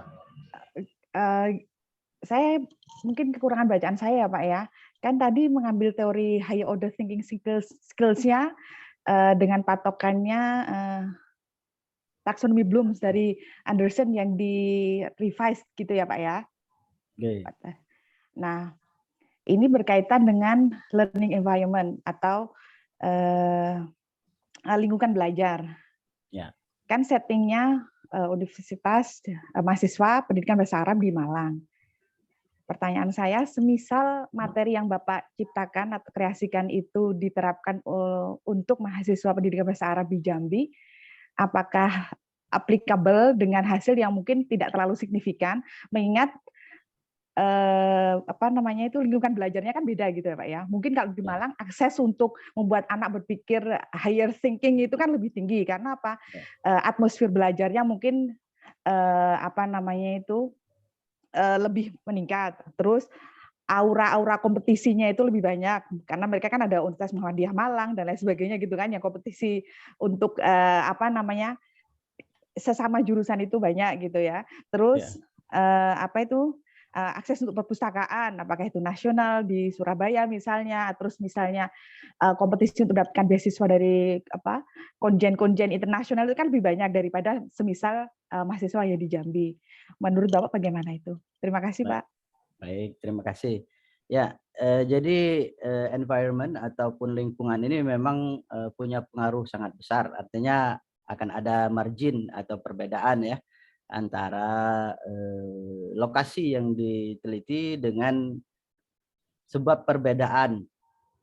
Saya mungkin kekurangan bacaan saya ya Pak ya. Kan tadi mengambil teori higher order thinking skills-nya dengan patokannya taksonomi Bloom dari Anderson yang di revise gitu ya Pak ya. okay. Nah, ini berkaitan dengan learning environment atau lingkungan belajar. Ya. Kan settingnya Universitas Mahasiswa Pendidikan Bahasa Arab di Malang. Pertanyaan saya, semisal materi yang Bapak ciptakan atau kreasikan itu diterapkan untuk mahasiswa pendidikan bahasa Arab di Jambi, apakah applicable dengan hasil yang mungkin tidak terlalu signifikan, mengingat lingkungan belajarnya kan beda gitu ya Pak ya. Mungkin kalau di Malang akses untuk membuat anak berpikir higher thinking itu kan lebih tinggi karena apa? Atmosfer belajarnya mungkin lebih meningkat. Terus aura kompetisinya itu lebih banyak karena mereka kan ada Universitas Muhammadiyah Malang dan lain sebagainya gitu kan, yang kompetisi untuk sesama jurusan itu banyak gitu ya. Terus akses untuk perpustakaan, apakah itu nasional di Surabaya misalnya, terus misalnya kompetisi untuk mendapatkan beasiswa dari konjen-konjen internasional itu kan lebih banyak daripada semisal mahasiswa yang di Jambi. Menurut Bapak bagaimana itu? Terima kasih Pak. Baik, terima kasih. Ya, jadi environment ataupun lingkungan ini memang punya pengaruh sangat besar. Artinya akan ada margin atau perbedaan ya antara lokasi yang diteliti dengan sebab perbedaan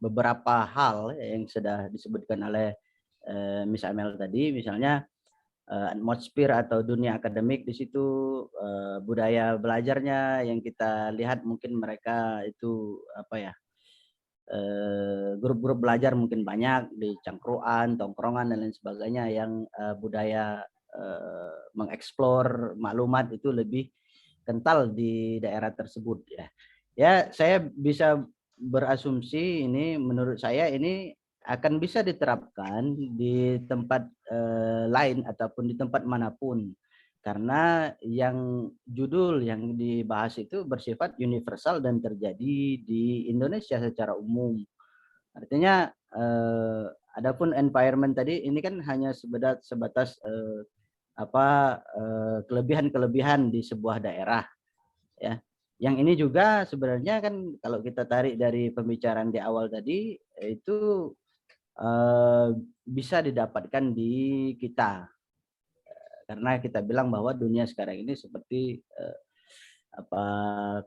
beberapa hal yang sudah disebutkan oleh Miss Amel tadi, misalnya atmosfer atau dunia akademik di situ, budaya belajarnya yang kita lihat mungkin mereka itu grup-grup belajar mungkin banyak di cangkruan, tongkrongan dan lain sebagainya yang budaya mengeksplor maklumat itu lebih kental di daerah tersebut ya. Ya, saya bisa berasumsi ini menurut saya ini akan bisa diterapkan di tempat lain ataupun di tempat manapun, karena yang judul yang dibahas itu bersifat universal dan terjadi di Indonesia secara umum. Artinya adapun environment tadi ini kan hanya sebatas kelebihan-kelebihan di sebuah daerah ya. Yang ini juga sebenarnya kan kalau kita tarik dari pembicaraan di awal tadi itu bisa didapatkan di kita, karena kita bilang bahwa dunia sekarang ini seperti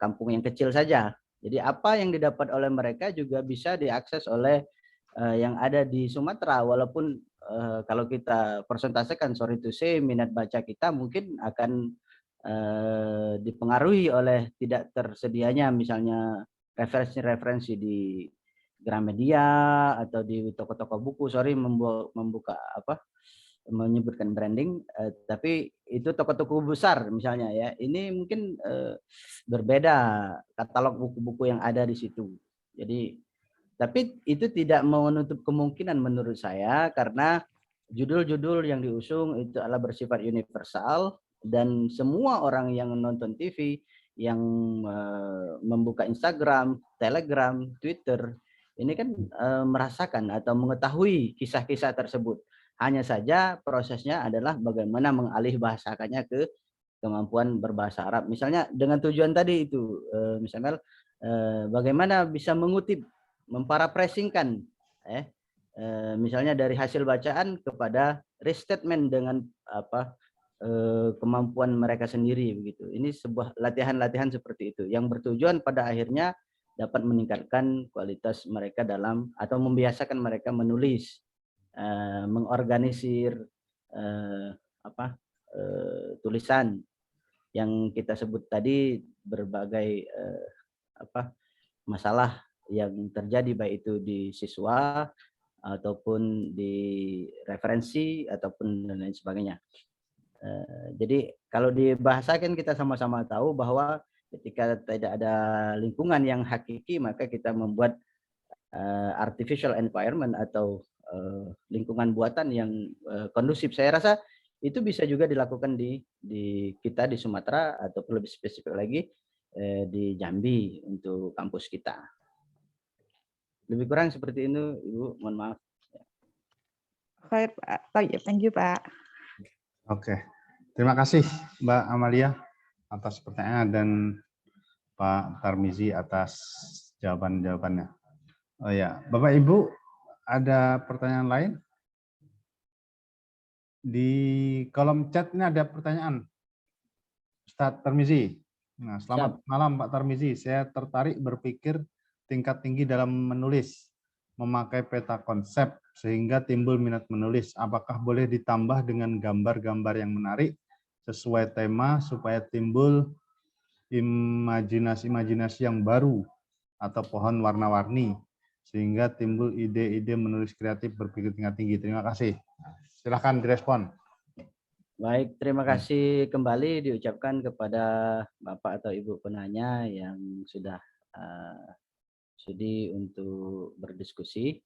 kampung yang kecil saja. Jadi apa yang didapat oleh mereka juga bisa diakses oleh yang ada di Sumatera, walaupun kalau kita persentasekan, sorry to say, minat baca kita mungkin akan dipengaruhi oleh tidak tersedianya misalnya referensi-referensi di Gramedia atau di toko-toko buku, sorry membuka apa menyebutkan branding, tapi itu toko-toko besar misalnya ya, ini mungkin berbeda katalog buku-buku yang ada di situ. Jadi tapi itu tidak menutup kemungkinan menurut saya, karena judul-judul yang diusung itu adalah bersifat universal dan semua orang yang nonton TV, yang membuka Instagram, Telegram, Twitter, ini kan merasakan atau mengetahui kisah-kisah tersebut. Hanya saja prosesnya adalah bagaimana mengalih bahasakannya ke kemampuan berbahasa Arab. Misalnya dengan tujuan tadi itu, misalnya bagaimana bisa mengutip, memparaphrasingkan, misalnya dari hasil bacaan kepada restatement dengan apa kemampuan mereka sendiri begitu. Ini sebuah latihan-latihan seperti itu yang bertujuan pada akhirnya dapat meningkatkan kualitas mereka dalam atau membiasakan mereka menulis, mengorganisir tulisan yang kita sebut tadi berbagai masalah yang terjadi baik itu di siswa ataupun di referensi ataupun dan lain sebagainya. Jadi kalau dibahasakan kita sama-sama tahu bahwa ketika tidak ada lingkungan yang hakiki, maka kita membuat artificial environment atau lingkungan buatan yang kondusif. Saya rasa itu bisa juga dilakukan di kita di Sumatera ataupun lebih spesifik lagi di Jambi untuk kampus kita. Lebih kurang seperti itu, Ibu. Mohon maaf. Baik, Pak. Thank you, Pak. Oke, terima kasih Mbak Amalia atas pertanyaan dan Pak Tarmizi atas jawaban-jawabannya. Oh ya, Bapak Ibu ada pertanyaan lain? Di kolom chat ini ada pertanyaan. Ustadz Tarmizi. Nah, selamat malam Pak Tarmizi. Saya tertarik berpikir tingkat tinggi dalam menulis, memakai peta konsep sehingga timbul minat menulis. Apakah boleh ditambah dengan gambar-gambar yang menarik sesuai tema supaya timbul imajinasi-imajinasi yang baru atau pohon warna-warni sehingga timbul ide-ide menulis kreatif berpikir tingkat tinggi. Terima kasih. Silakan direspon. Baik, terima kasih kembali diucapkan kepada Bapak atau Ibu penanya yang sudah sudi untuk berdiskusi.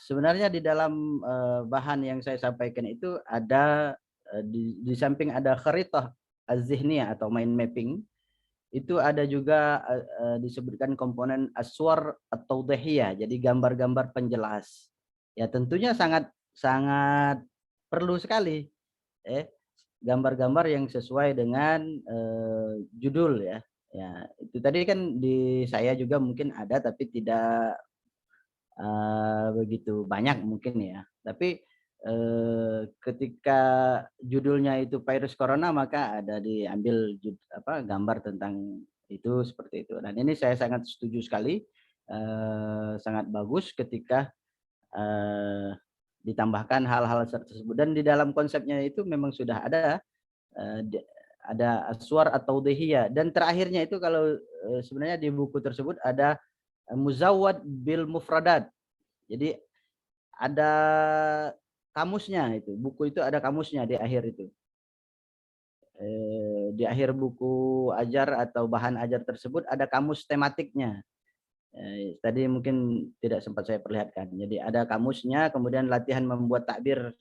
Sebenarnya di dalam bahan yang saya sampaikan itu ada di samping ada kharitah az-zihniyah atau mind mapping, itu ada juga disebutkan komponen aswar atau dehiyah, jadi gambar-gambar penjelas. Ya tentunya sangat perlu sekali gambar-gambar yang sesuai dengan judul ya. Ya itu tadi kan di saya juga mungkin ada tapi tidak begitu banyak mungkin ya. Tapi ketika judulnya itu virus corona maka ada diambil gambar tentang itu seperti itu. Dan ini saya sangat setuju sekali, sangat bagus ketika ditambahkan hal-hal tersebut. Dan di dalam konsepnya itu memang sudah ada aswar atau dehiyah. Dan terakhirnya itu kalau sebenarnya di buku tersebut ada muzawwad bil mufradat. Jadi ada kamusnya itu. Buku itu ada kamusnya di akhir itu. Di akhir buku ajar atau bahan ajar tersebut ada kamus tematiknya. Tadi mungkin tidak sempat saya perlihatkan. Jadi ada kamusnya, kemudian latihan membuat takbir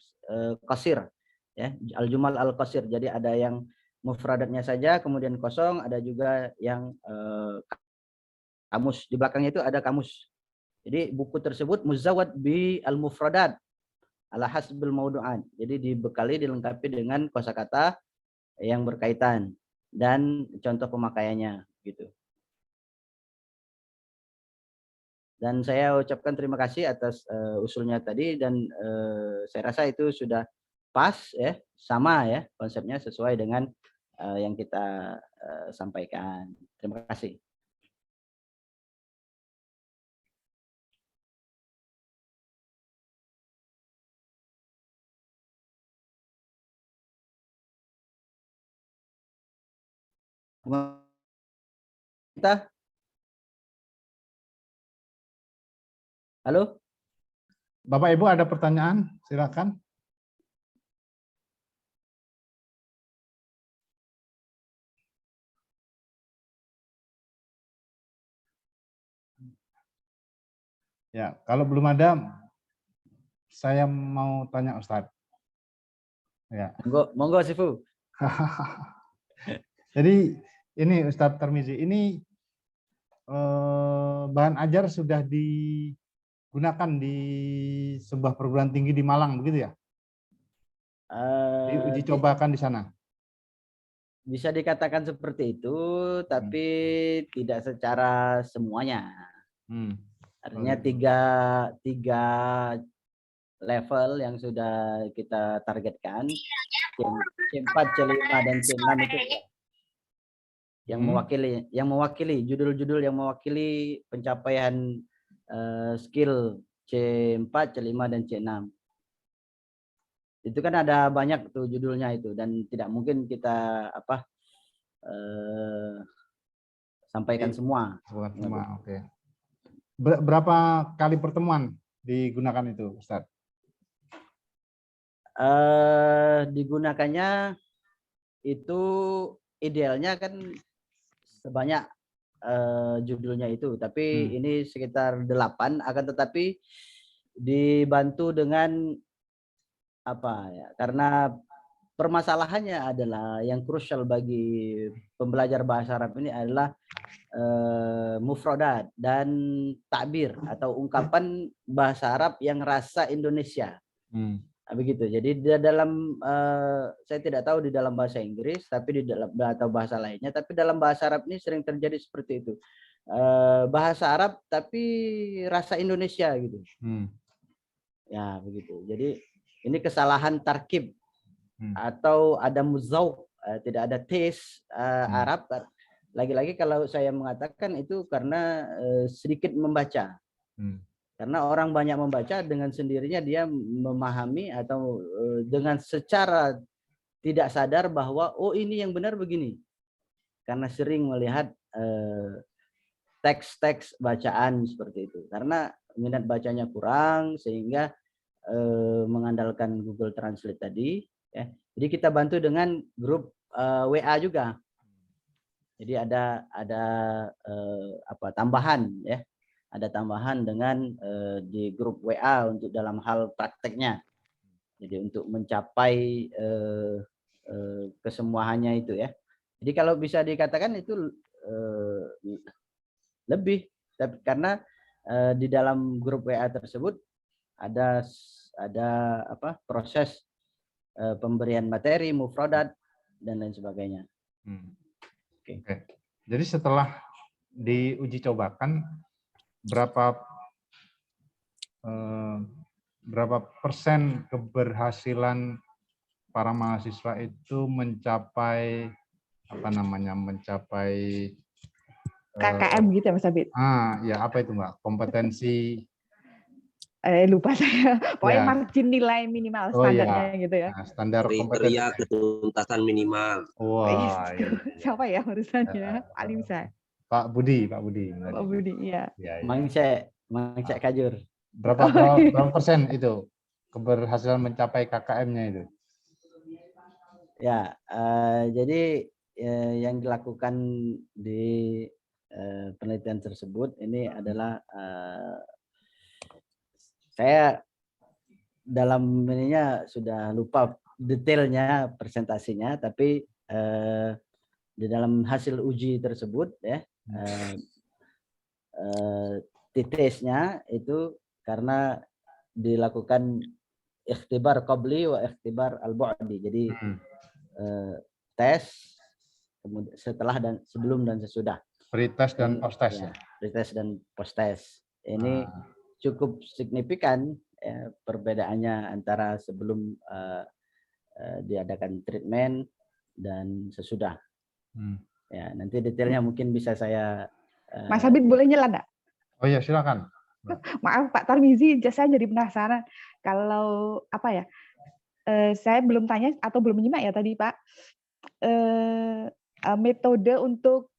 qasir, ya, al-jumal al-qasir. Jadi ada yang mufradatnya saja, kemudian kosong, ada juga yang kamus. Di belakangnya itu ada kamus. Jadi buku tersebut muzawwad bi al-mufradat ala hasbil maudu'an. Jadi dibekali, dilengkapi dengan kosakata yang berkaitan dan contoh pemakaiannya gitu. Dan saya ucapkan terima kasih atas usulnya tadi dan saya rasa itu sudah pas ya, sama ya konsepnya sesuai dengan yang kita sampaikan. Terima kasih. Kita, halo? Bapak Ibu ada pertanyaan? Silakan. Ya, kalau belum ada, saya mau tanya Ustadz. Ya. Monggo Sifu. Jadi ini Ustadz Tarmizi, ini bahan ajar sudah digunakan di sebuah perguruan tinggi di Malang, begitu ya? Diuji cobakan di sana. Bisa dikatakan seperti itu, tapi tidak secara semuanya. Artinya tiga level yang sudah kita targetkan, C4, C5, dan C6 itu yang mewakili judul-judul yang mewakili pencapaian skill C4, C5, dan C6. Itu kan ada banyak tuh judulnya itu, dan tidak mungkin kita sampaikan semua. Oke. Berapa kali pertemuan digunakan itu, Ustadz? Digunakannya itu idealnya kan sebanyak judulnya itu, tapi ini sekitar 8, akan tetapi dibantu dengan karena permasalahannya adalah yang krusial bagi pembelajar bahasa Arab ini adalah mufradat dan takbir atau ungkapan bahasa Arab yang rasa Indonesia. Begitu. Jadi di dalam saya tidak tahu di dalam bahasa Inggris, tapi di dalam atau bahasa lainnya, tapi dalam bahasa Arab ini sering terjadi seperti itu. Bahasa Arab tapi rasa Indonesia gitu. Ya begitu. Jadi ini kesalahan tarkib atau ada muzauq, tidak ada taste Arab. Lagi-lagi kalau saya mengatakan itu karena sedikit membaca. Karena orang banyak membaca, dengan sendirinya dia memahami atau dengan secara tidak sadar bahwa oh ini yang benar begini. Karena sering melihat teks-teks bacaan seperti itu. Karena minat bacanya kurang sehingga mengandalkan Google Translate tadi. Ya. Jadi kita bantu dengan grup WA juga. Jadi ada tambahan ya. Ada tambahan dengan di grup WA untuk dalam hal prakteknya. Jadi untuk mencapai kesemuaannya itu ya. Jadi kalau bisa dikatakan itu lebih, karena di dalam grup WA tersebut ada proses pemberian materi, mufradat dan lain sebagainya. Oke. Jadi setelah diuji cobakan berapa persen keberhasilan para mahasiswa itu mencapai KKM gitu ya Mas Abid? Ya apa itu Mbak? Kompetensi lupa saya. Pokoknya margin nilai minimal standarnya gitu ya. Nah, standar kriteria ketuntasan minimal. Wah, siapa ya urusannya? Paling bisa. Pak Budi. Pak Budi, iya. Mangcek Kajur. Berapa persen itu keberhasilan mencapai KKM-nya itu? Ya, jadi yang dilakukan di penelitian tersebut ini adalah saya dalam ininya sudah lupa detailnya presentasinya, tapi di dalam hasil uji tersebut ya tesnya itu karena dilakukan ikhtibar qabli wa ikhtibar al-bu'di. Jadi tes setelah dan sebelum dan sesudah. Pretest dan post-test ya. Pretest dan post-test. Ini cukup signifikan ya, perbedaannya antara sebelum diadakan treatment dan sesudah. Ya, nanti detailnya mungkin bisa saya Mas Habib boleh nyela enggak? Oh iya, silakan. Maaf Pak Tarmizi, saya jadi penasaran kalau apa ya? Saya belum tanya atau belum menyimak ya tadi Pak. metode untuk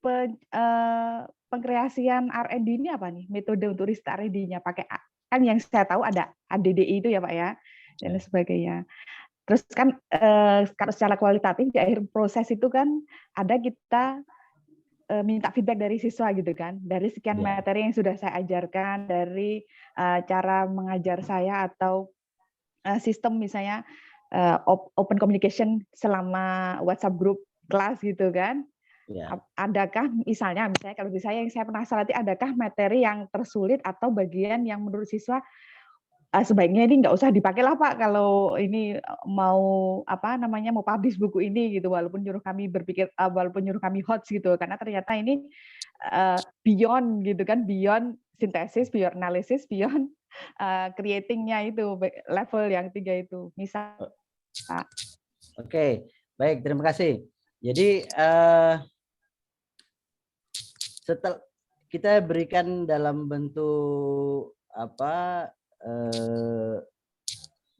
pengkreasian R&D ini apa nih? Metode untuk riset R&D-nya pakai kan yang saya tahu ada ADDI itu ya Pak ya dan sebagainya. Terus kan kalau secara kualitatif di akhir proses itu kan ada kita minta feedback dari siswa gitu kan, dari sekian materi yang sudah saya ajarkan, dari cara mengajar saya atau sistem misalnya open communication selama WhatsApp group kelas gitu kan. Adakah misalnya kalau saya yang saya penasaran adakah materi yang tersulit atau bagian yang menurut siswa sebaiknya ini nggak usah dipakai lah Pak kalau ini mau mau publish buku ini gitu, walaupun nyuruh kami berpikir walaupun nyuruh kami hots gitu, karena ternyata ini beyond gitu kan, beyond sintesis, beyond analisis, beyond creating-nya itu level yang 3 itu misal Pak. Oke, baik, terima kasih. Jadi setelah kita berikan dalam bentuk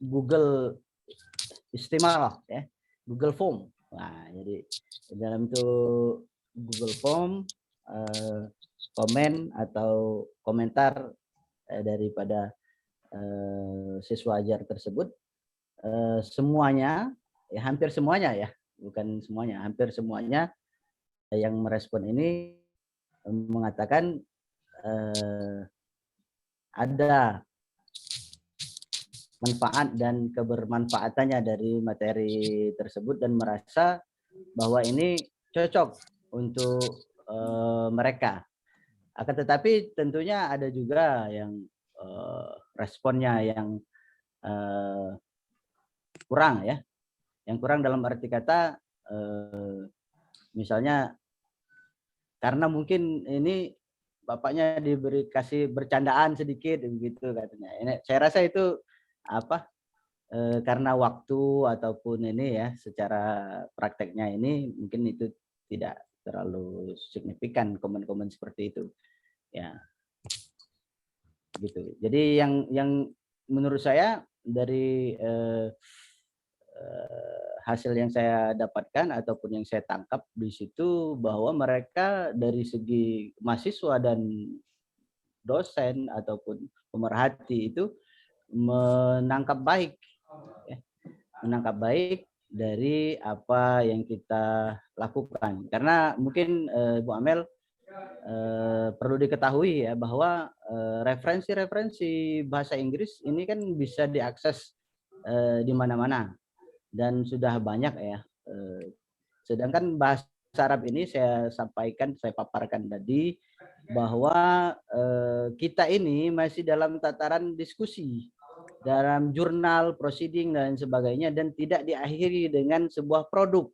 Google Istimewa ya, Google Form. Nah, jadi dalam bentuk Google Form komen atau komentar daripada siswa ajar tersebut semuanya ya, hampir semuanya ya, bukan semuanya, hampir semuanya yang merespon ini mengatakan ada manfaat dan kebermanfaatannya dari materi tersebut dan merasa bahwa ini cocok untuk mereka. Akan tetapi tentunya ada juga yang responnya yang kurang ya, yang kurang dalam arti kata misalnya karena mungkin ini bapaknya kasih bercandaan sedikit begitu katanya. Ini saya rasa itu karena waktu ataupun ini ya secara prakteknya ini mungkin itu tidak terlalu signifikan komen-komen seperti itu ya gitu. Jadi yang menurut saya dari hasil yang saya dapatkan ataupun yang saya tangkap di situ bahwa mereka dari segi mahasiswa dan dosen ataupun pemerhati itu menangkap baik dari apa yang kita lakukan. Karena mungkin Bu Amel perlu diketahui ya bahwa referensi-referensi bahasa Inggris ini kan bisa diakses di mana-mana dan sudah banyak ya. Sedangkan bahasa Arab ini saya paparkan tadi bahwa kita ini masih dalam tataran diskusi, dalam jurnal, proceeding dan sebagainya, dan tidak diakhiri dengan sebuah produk,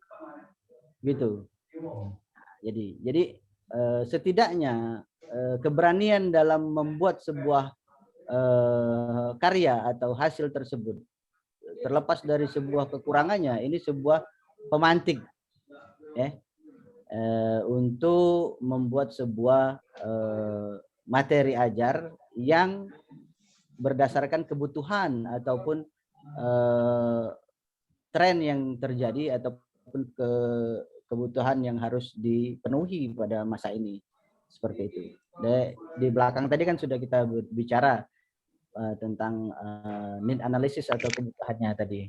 gitu. Jadi setidaknya keberanian dalam membuat sebuah karya atau hasil tersebut, terlepas dari sebuah kekurangannya, ini sebuah pemantik ya untuk membuat sebuah materi ajar yang berdasarkan kebutuhan ataupun tren yang terjadi ataupun kebutuhan yang harus dipenuhi pada masa ini, seperti itu. Di belakang tadi kan sudah kita bicara tentang need analysis atau kebutuhannya tadi,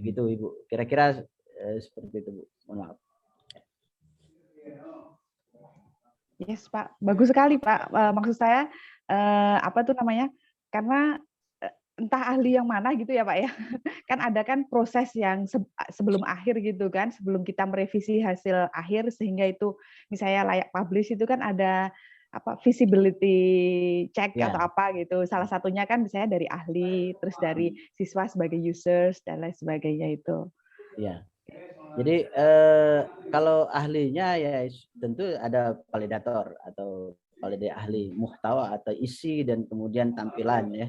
begitu Ibu. Kira-kira seperti itu Bu. Mohon maaf. Yes Pak, bagus sekali Pak. Maksud saya karena entah ahli yang mana gitu ya Pak ya. Kan ada kan proses yang sebelum akhir gitu kan, sebelum kita merevisi hasil akhir sehingga itu misalnya layak publish itu kan ada visibility check atau apa gitu. Salah satunya kan misalnya dari ahli, terus dari siswa sebagai users dan lain sebagainya itu. Iya. Jadi kalau ahlinya ya tentu ada validator atau ahli muhtawa atau isi dan kemudian tampilan ya.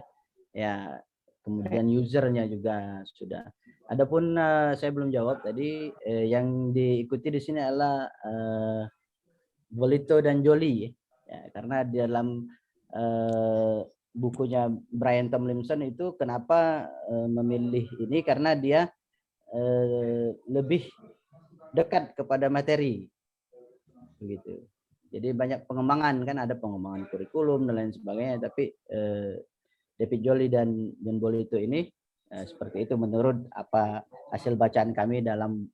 Ya, kemudian usernya juga sudah. Adapun saya belum jawab tadi yang diikuti di sini adalah Bolito dan Jolie ya, karena di dalam bukunya Brian Tomlinson itu kenapa memilih ini karena dia lebih dekat kepada materi begitu. Jadi banyak pengembangan, kan ada pengembangan kurikulum dan lain sebagainya, tapi David Joly dan John Bolito ini seperti itu menurut apa hasil bacaan kami dalam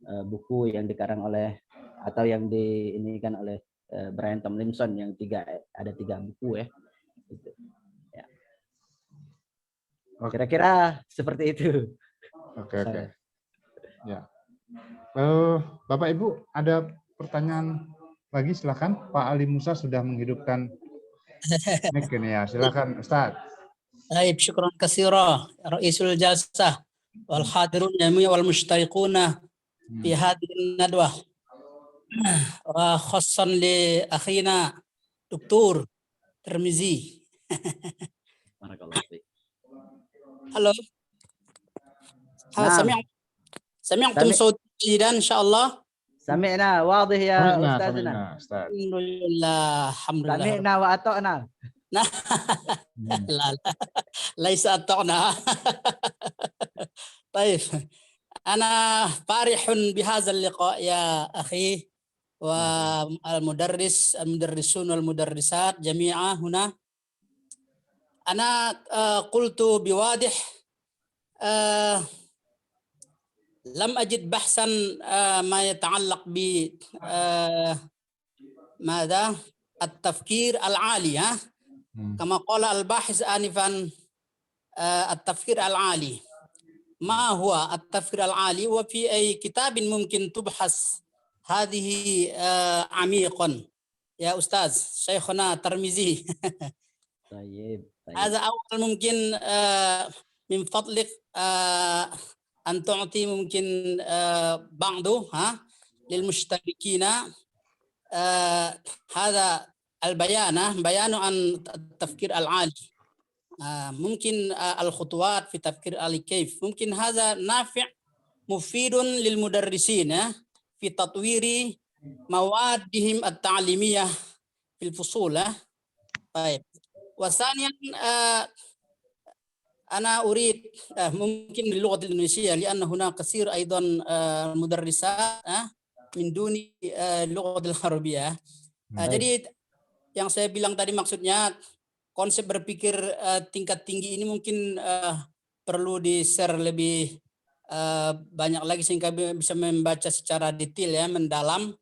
buku yang dikarang oleh atau yang diinikan oleh Brian Tomlinson yang ada tiga buku ya. Gitu. Ya. Kira-kira seperti itu. Oke. Ya. Bapak Ibu ada pertanyaan lagi, silakan. Pak Ali Musa sudah menghidupkan mic ini ya. Silakan Ustaz. طيب شكرا كثيرا رئيس الجلسة والحاضرون جميعا والمشتركون في هذه الندوة، وخاصة لأخينا دكتور ترمزي. هلو سمعتم صوتي جيدا إن شاء الله؟ سمعنا واضح يا أستاذنا. الحمد لله الحمد لله. سمعنا وأطعنا. لا ليس أطعنا. طيب أنا فرح بهذا اللقاء يا أخي المدرسون والمدرسات جميعا هنا. أنا قلت بواضح لم أجد بحثا ما يتعلق ب ماذا التفكير العالي كما قال الباحث آنفا التفكير العالي. ما هو التفكير العالي؟ وفي أي كتاب ممكن تبحث هذه عميقا يا أستاذ شيخنا ترمزي؟ طيب. هذا أول ممكن من فضلك أن تعطي ممكن بعضه للمشتركين هذا البيان عن التفكير العالي. ممكن الخطوات في التفكير العالي كيف ممكن هذا نافع مفيد للمدرسين في تطوير موادهم التعليمية في الفصول. طيب وثانيا أنا أريد ممكن باللغة الإندونيسية لأن هناك كثير أيضا مدرسات من دون اللغة العربية. Jadi yang saya bilang tadi maksudnya konsep berpikir tingkat tinggi ini mungkin perlu di-share lebih banyak lagi sehingga bisa membaca secara detail ya, mendalam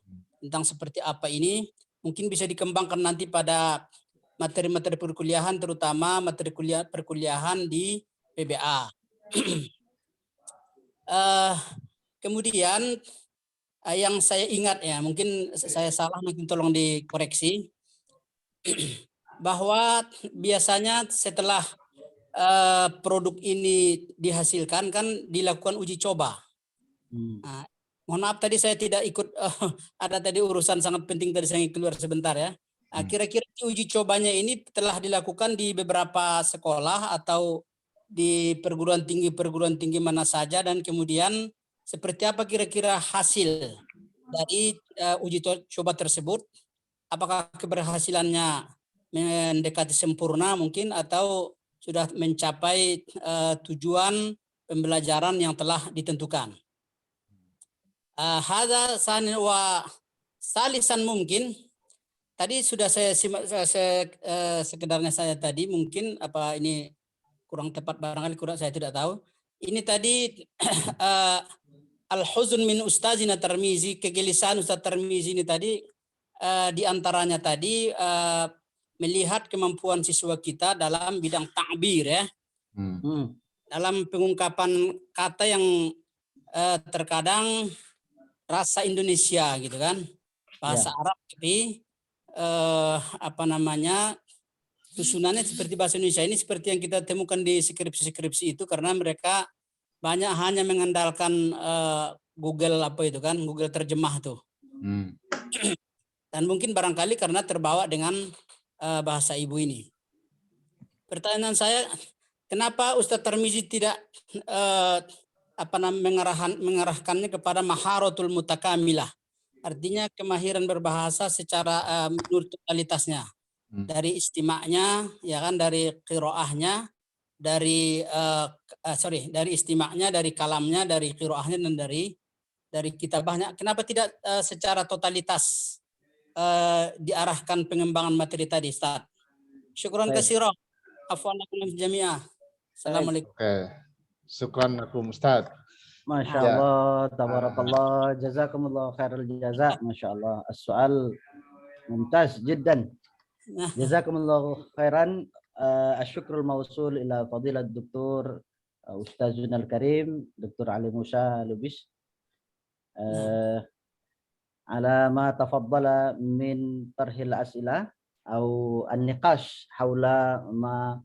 tentang seperti apa ini. Mungkin bisa dikembangkan nanti pada materi-materi perkuliahan, terutama materi perkuliahan di PBA. Kemudian yang saya ingat ya, mungkin saya salah, mungkin tolong dikoreksi, bahwa biasanya setelah produk ini dihasilkan kan dilakukan uji coba. Nah, mohon maaf tadi saya tidak ikut, ada tadi urusan sangat penting tadi saya keluar sebentar ya. Kira-kira uji cobanya ini telah dilakukan di beberapa sekolah atau di perguruan tinggi mana saja, dan kemudian seperti apa kira-kira hasil dari uji coba tersebut? Apakah keberhasilannya mendekati sempurna mungkin atau sudah mencapai tujuan pembelajaran yang telah ditentukan? Hadza sani wa salisan mungkin. Tadi sudah saya simak sekedarnya saya tadi, mungkin apa ini kurang tepat barangkali, saya tidak tahu. Ini tadi al-huzn min ustazina Tarmizi, kegelisahan Ustaz Tarmizi ini tadi diantaranya tadi melihat kemampuan siswa kita dalam bidang ta'bir ya. Dalam pengungkapan kata yang terkadang rasa Indonesia gitu kan. Bahasa Arab tapi susunannya seperti bahasa Indonesia. Ini seperti yang kita temukan di skripsi-skripsi itu, karena mereka banyak hanya mengandalkan Google Google terjemah tuh. Dan mungkin barangkali karena terbawa dengan bahasa ibu ini. Pertanyaan saya, kenapa Ustadz Tarmizi tidak mengarahkannya kepada maharatul mutakamilah? Artinya kemahiran berbahasa secara menurut totalitasnya, dari istima'nya, ya kan, dari qiraahnya, dari dari istima'nya, dari kalamnya, dari qiraahnya, dan dari dari kita banyak. Kenapa tidak secara totalitas diarahkan pengembangan materi tadi, Ustaz? Syukran Baik. katsiran. Afwan lakum jami'ah. Assalamualaikum. Oke, syukran lakum Ustaz. Masya Ya. Allah, tabarakallah, jazakumullah khairul jaza. Masya Allah, as-soal mumtaz jiddan. Jazakumullah khairan. Asyukrul mausul ila fadilat Dr. Ustazuna al-Karim, Dr. Ali Musa Lubis. على ما تفضل من طرح الأسئلة أو النقاش حول ما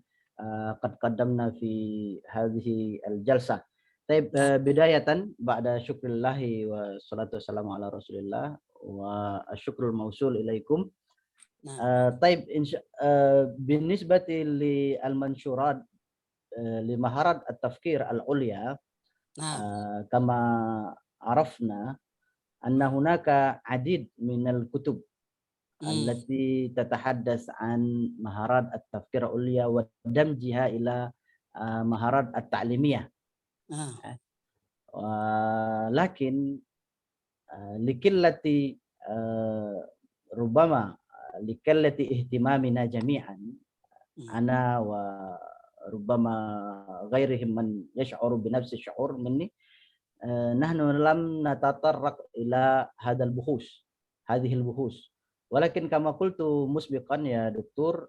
قد قدمنا في هذه الجلسة. طيب بداية بعد شكر الله والصلاة والسلام على رسول الله والشكر الموصول إليكم. طيب بالنسبة للمنشورات لمهارات التفكير العليا كما عرفنا أن هناك عديد من الكتب التي تتحدث عن مهارات التفكير العليا ودمجها إلى مهارات التعليمية. لكن لقلة ربما لقلة اهتمامنا جميعا أنا وربما غيرهم من يشعر بنفس الشعور مني نحن لم نتطرق إلى هذه البحوث ولكن كما قلت مسبقا يا دكتور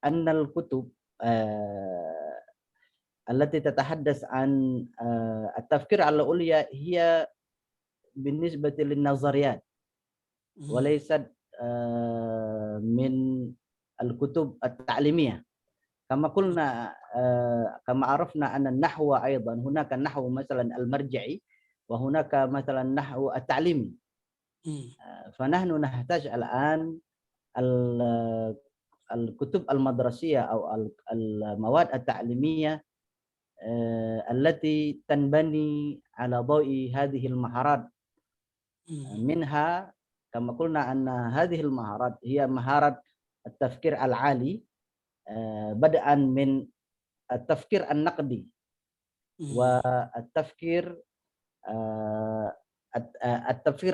أن الكتب التي تتحدث عن التفكير العليا هي بالنسبة للنظريات وليست من الكتب التعليمية. كما قلنا كما عرفنا أن النحو أيضا هناك النحو مثلا المرجعي وهناك مثلا النحو التعليمي. فنحن نحتاج الآن الكتب المدرسية أو المواد التعليمية التي تنبني على ضوء هذه المهارات. منها كما قلنا أن هذه المهارات هي مهارة التفكير العالي بدءا من التفكير النقدي والتفكير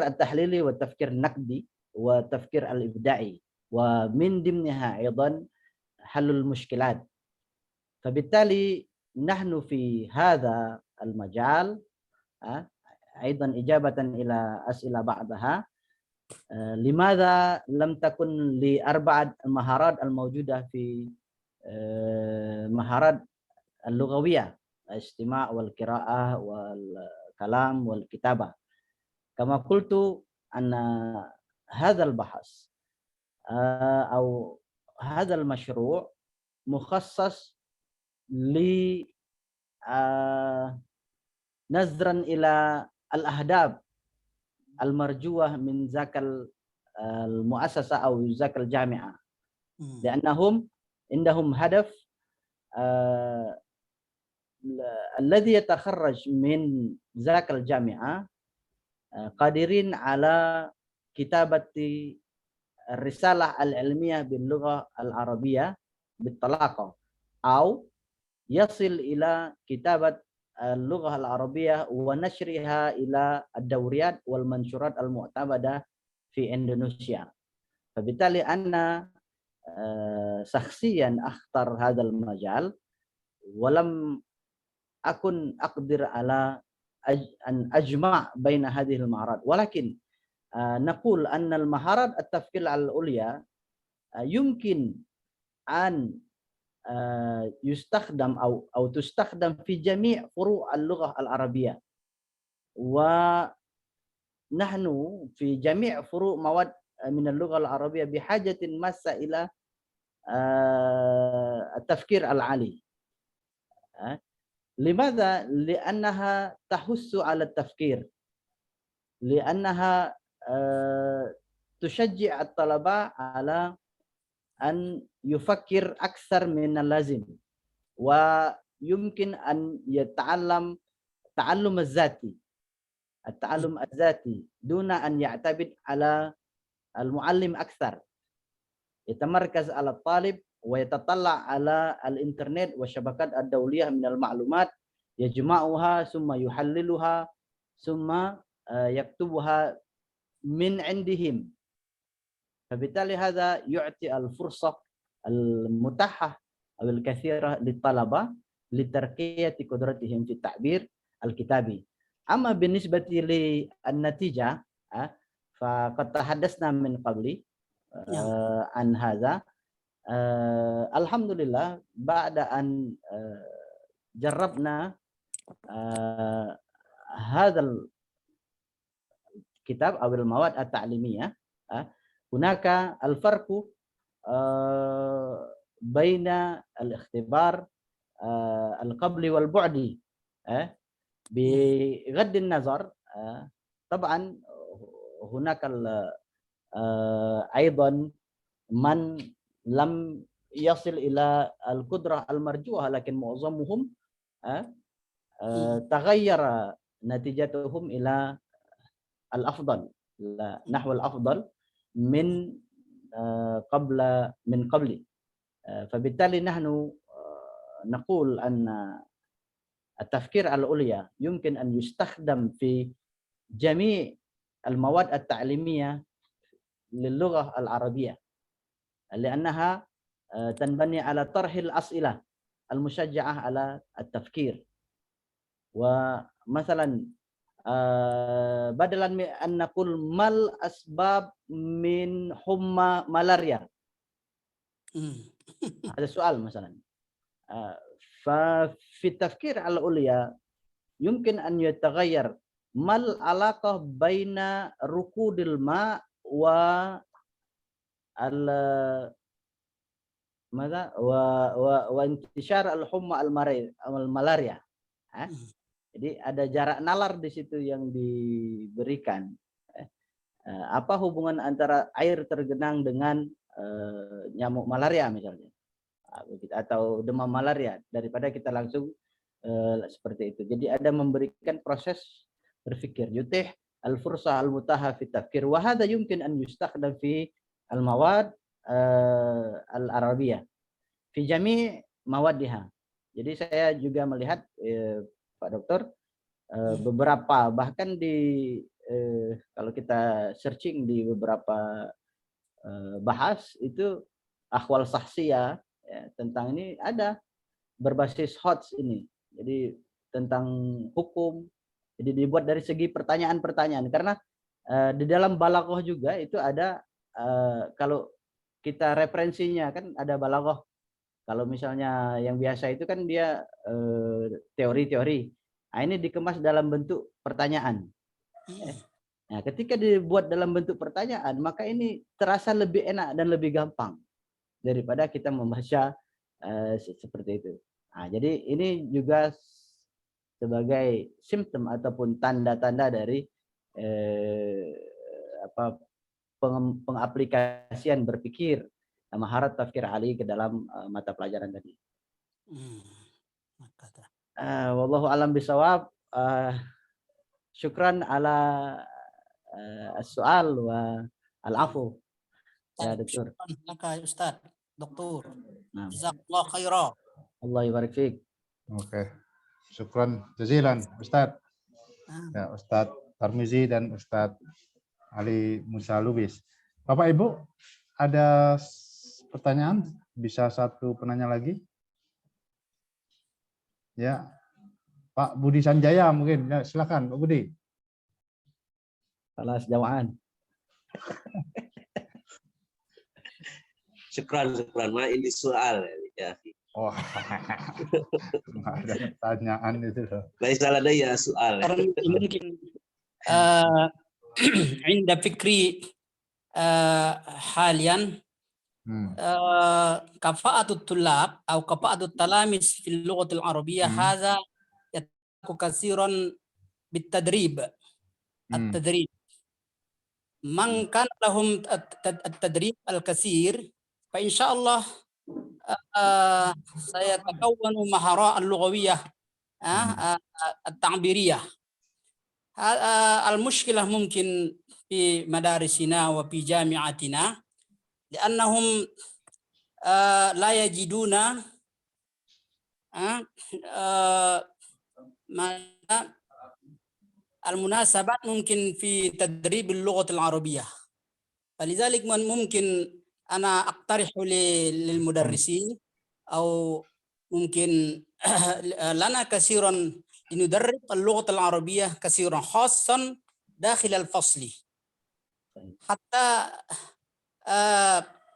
التحليلي والتفكير النقدي والتفكير الإبداعي ومن ضمنها أيضا حل المشكلات. فبالتالي نحن في هذا المجال أيضا إجابة إلى أسئلة بعضها لماذا لم تكن لأربعة مهارات الموجودة في مهارات اللغوية الاستماع والقراءة والكلام والكتابة. كما قلت أن هذا البحث أو هذا المشروع مخصص نظرا إلى الأهداف المرجوة من ذاك المؤسسة أو ذاك الجامعة لأنهم عندهم هدف الذي يتخرج من ذاك الجامعة قادرين على كتابة الرسالة العلمية باللغة العربية بالطلاقة أو يصل إلى كتابة اللغة العربية ونشرها إلى الدوريات والمنشورات المعتمدة في إندونيسيا. فبالتالي أنا شخصيا أختار هذا المجال ولم أكن أقدر على أن أجمع بين هذه المهارات ولكن نقول أن المهارات التفكير العليا يمكن أن يستخدم أو تستخدم في جميع فروع اللغة العربية ونحن في جميع فروع مواد من اللغة العربية بحاجة ماسة إلى التفكير العالي. لماذا؟ لأنها تحث على التفكير لأنها تشجع الطلبة على أن يفكر أكثر من اللازم ويمكن أن يتعلم التعلم الذاتي دون أن يعتمد على المعلم أكثر. يتمركز على الطالب ويتطلع على الإنترنت والشبكات الدولية من المعلومات يجمعها ثم يحللها ثم yaktubuha min indihim. فبالتالي هذا يعطي الفرصة المتاحة أو الكثيرة للطلبة لترقية قدرتهم في التعبير الكتابي. أما بالنسبة للنتيجة فقد تحدثنا من قبل عن هذا. الحمد لله بعد أن جربنا هذا الكتاب أو المواد التعليمية هناك الفرق بين الاختبار القبلي والبعدي بغض النظر. طبعا هناك أيضا من لم يصل إلى القدرة المرجوة لكن معظمهم تغير نتيجتهم إلى الأفضل نحو الأفضل من قبل. فبالتالي نحن نقول أن التفكير العليا يمكن أن يستخدم في جميع المواد التعليمية للغة العربية لأنها تنبني على طرح الأسئلة المشجعة على التفكير. ومثلا بدلا من أن نقول ما الأسباب من حمى ملاريا، هذا سؤال مثلا. ففي التفكير العليا يمكن أن يتغير ما العلاقة بين ركود الماء و وانتشار الحمى الملاريا. Jadi ada jarak nalar di situ yang diberikan. Apa hubungan antara air tergenang dengan nyamuk malaria misalnya, atau demam malaria, daripada kita langsung seperti itu. Jadi ada memberikan proses berpikir. Yutih al-fursa al-mutaha fi tafkir wa hadha yumkin an yustakhdam fi al-mawad al-arabiyah fi jami' mawadiha. Jadi saya juga melihat Pak Dokter beberapa, bahkan di kalau kita searching di beberapa bahas itu akhwal sahsiyah tentang ini ada berbasis HOTS ini. Jadi tentang hukum. Jadi dibuat dari segi pertanyaan-pertanyaan karena di dalam balaghah juga itu ada kalau kita referensinya kan ada balaghah. Kalau misalnya yang biasa itu kan dia teori-teori. Nah, ini dikemas dalam bentuk pertanyaan. Nah, ketika dibuat dalam bentuk pertanyaan, maka ini terasa lebih enak dan lebih gampang daripada kita membaca seperti itu. Nah, jadi ini juga sebagai simptom ataupun tanda-tanda dari pengaplikasian berpikir maharat tafkir ali ke dalam mata pelajaran tadi. Wallahu alam bisawab. Syukran ala as-soal wa al-afu. Ya, Dokter. Syukran Ustaz, Dokter. Jazakallah khairan. Allah yubarik fiik. Oke. Syukran jazilan Ustaz. Ya, Ustaz Tarmizi dan Ustaz Ali Musa Lubis. Bapak Ibu, ada pertanyaan? Bisa satu penanya lagi? Ya, Pak Budi Sanjaya mungkin. Ya, silakan Pak Budi. Salah sejawaan. Syukran. Ma ini soal ya. Wah, ada pertanyaan itu loh. Baik, salah ya soal. Mungkin عند فكري حاليا كفاءة الطلاب أو كفاءة التلاميذ في اللغة العربية هذا يتعلق كثيرا بالتدريب. التدريب من كان لهم التدريب الكثير فإن شاء الله سيتكون مهارات اللغوية التعبيرية. المشكلة ممكن في مدارسنا وفي جامعاتنا لأنهم لا يجدون المناسبات ممكن في تدريب اللغة العربية. فلذلك ممكن أنا أقترح للمدرسين أو ممكن لنا كثيرا لندرب اللغة العربية كثيرا خاصة داخل الفصل، حتى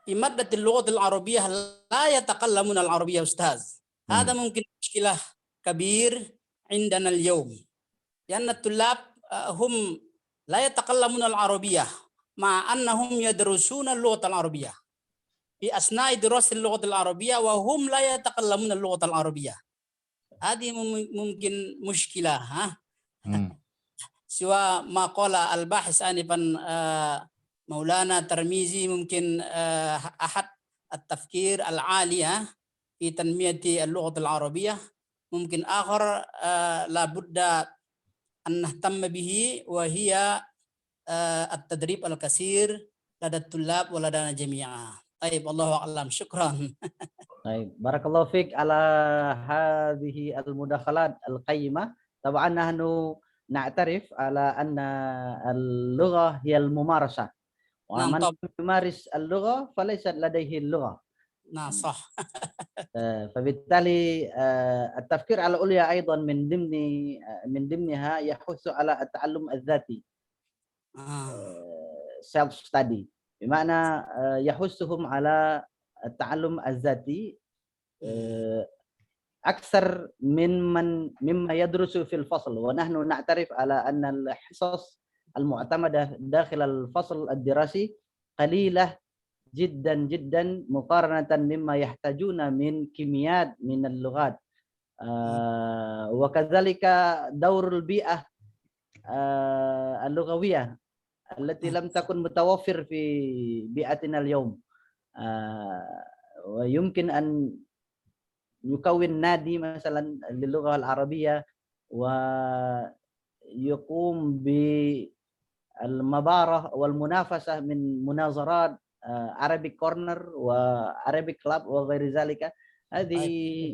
في مادة اللغة العربية لا يتكلمون العربية أستاذ. هذا ممكن مشكلة كبير عندنا اليوم، لأن الطلاب هم لا يتكلمون العربية مع أنهم يدرسون اللغة العربية في أثناء دراسة اللغة العربية وهم لا يتكلمون اللغة العربية. هذه ممكن مشكلة. سواء ما قال الباحث آنفا مولانا ترميزي، ممكن أحد التفكير العالية في تنمية اللغة العربية، ممكن آخر لابد أن نهتم به، وهي التدريب الكثير لدى الطلاب ولدينا جميعا. طيب الله أعلم. شكرا. طيب بارك الله فيك على هذه المداخلات القيمة. طبعا نحن نعترف على أن اللغة هي الممارسة، ومن يمارس اللغة فليست لديه اللغة. نعم صح. فبالتالي التفكير على العليا أيضا من ضمنها يحث على التعلم الذاتي، self study، بمعنى يحثهم على التعلم الذاتي أكثر مما يدرس في الفصل. ونحن نعترف على أن الحصص المعتمدة داخل الفصل الدراسي قليلة جدا جدا مقارنة مما يحتاجون من كميات من اللغات. وكذلك دور البيئة اللغوية التي لم تكن متوفر في بيئتنا اليوم. ويمكن أن يكون نادي مثلا للغة العربية ويقوم بالمباراة والمنافسة من مناظرات Arabic Corner وعربي كلاب وغير ذلك. هذه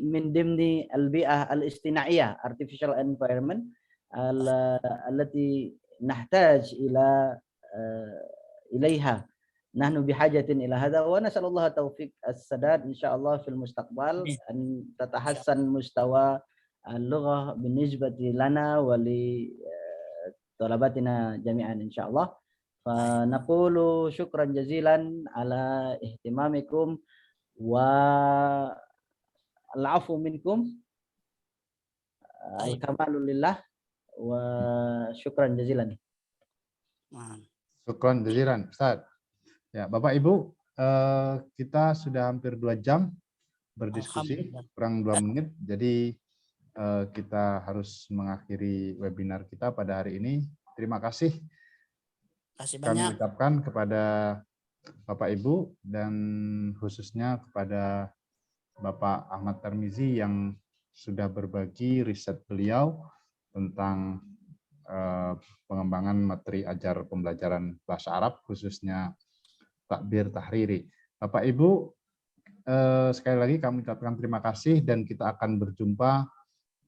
من ضمن البيئة الاصطناعية artificial environment التي نحتاج إليها. نحن بحاجة إلى هذا، ونسأل الله توفيق السداد إن شاء الله في المستقبل أن تتحسن مستوى اللغة بالنسبة لنا ولطلباتنا جميعا إن شاء الله. فنقول شكرا جزيلا على اهتمامكم والعفو منكم. الكمال لله وشكرا جزيلا. Syukran jazilan, Ustaz. Ya, Bapak Ibu, kita sudah hampir 2 jam berdiskusi, kurang 2 menit. Jadi kita harus mengakhiri webinar kita pada hari ini. Terima kasih. Kami ucapkan kepada Bapak Ibu dan khususnya kepada Bapak Ahmad Tarmizi yang sudah berbagi riset beliau tentang pengembangan materi ajar pembelajaran bahasa Arab, khususnya takbir tahriri. Bapak Ibu, sekali lagi kami ucapkan terima kasih dan kita akan berjumpa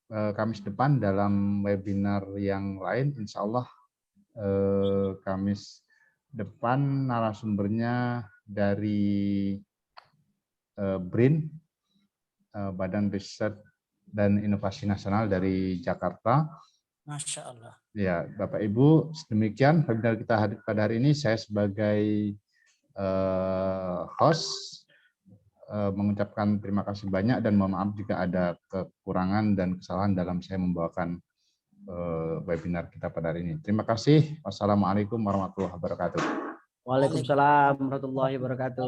Kamis depan dalam webinar yang lain. Insya Allah Kamis depan narasumbernya dari BRIN, Badan Riset dan Inovasi Nasional dari Jakarta. Masya Allah. Ya, Bapak Ibu, demikian webinar kita hadir pada hari ini. Saya sebagai host mengucapkan terima kasih banyak dan mohon maaf jika ada kekurangan dan kesalahan dalam saya membawakan webinar kita pada hari ini. Terima kasih. Wassalamualaikum warahmatullahi wabarakatuh. Waalaikumsalam warahmatullahi wabarakatuh.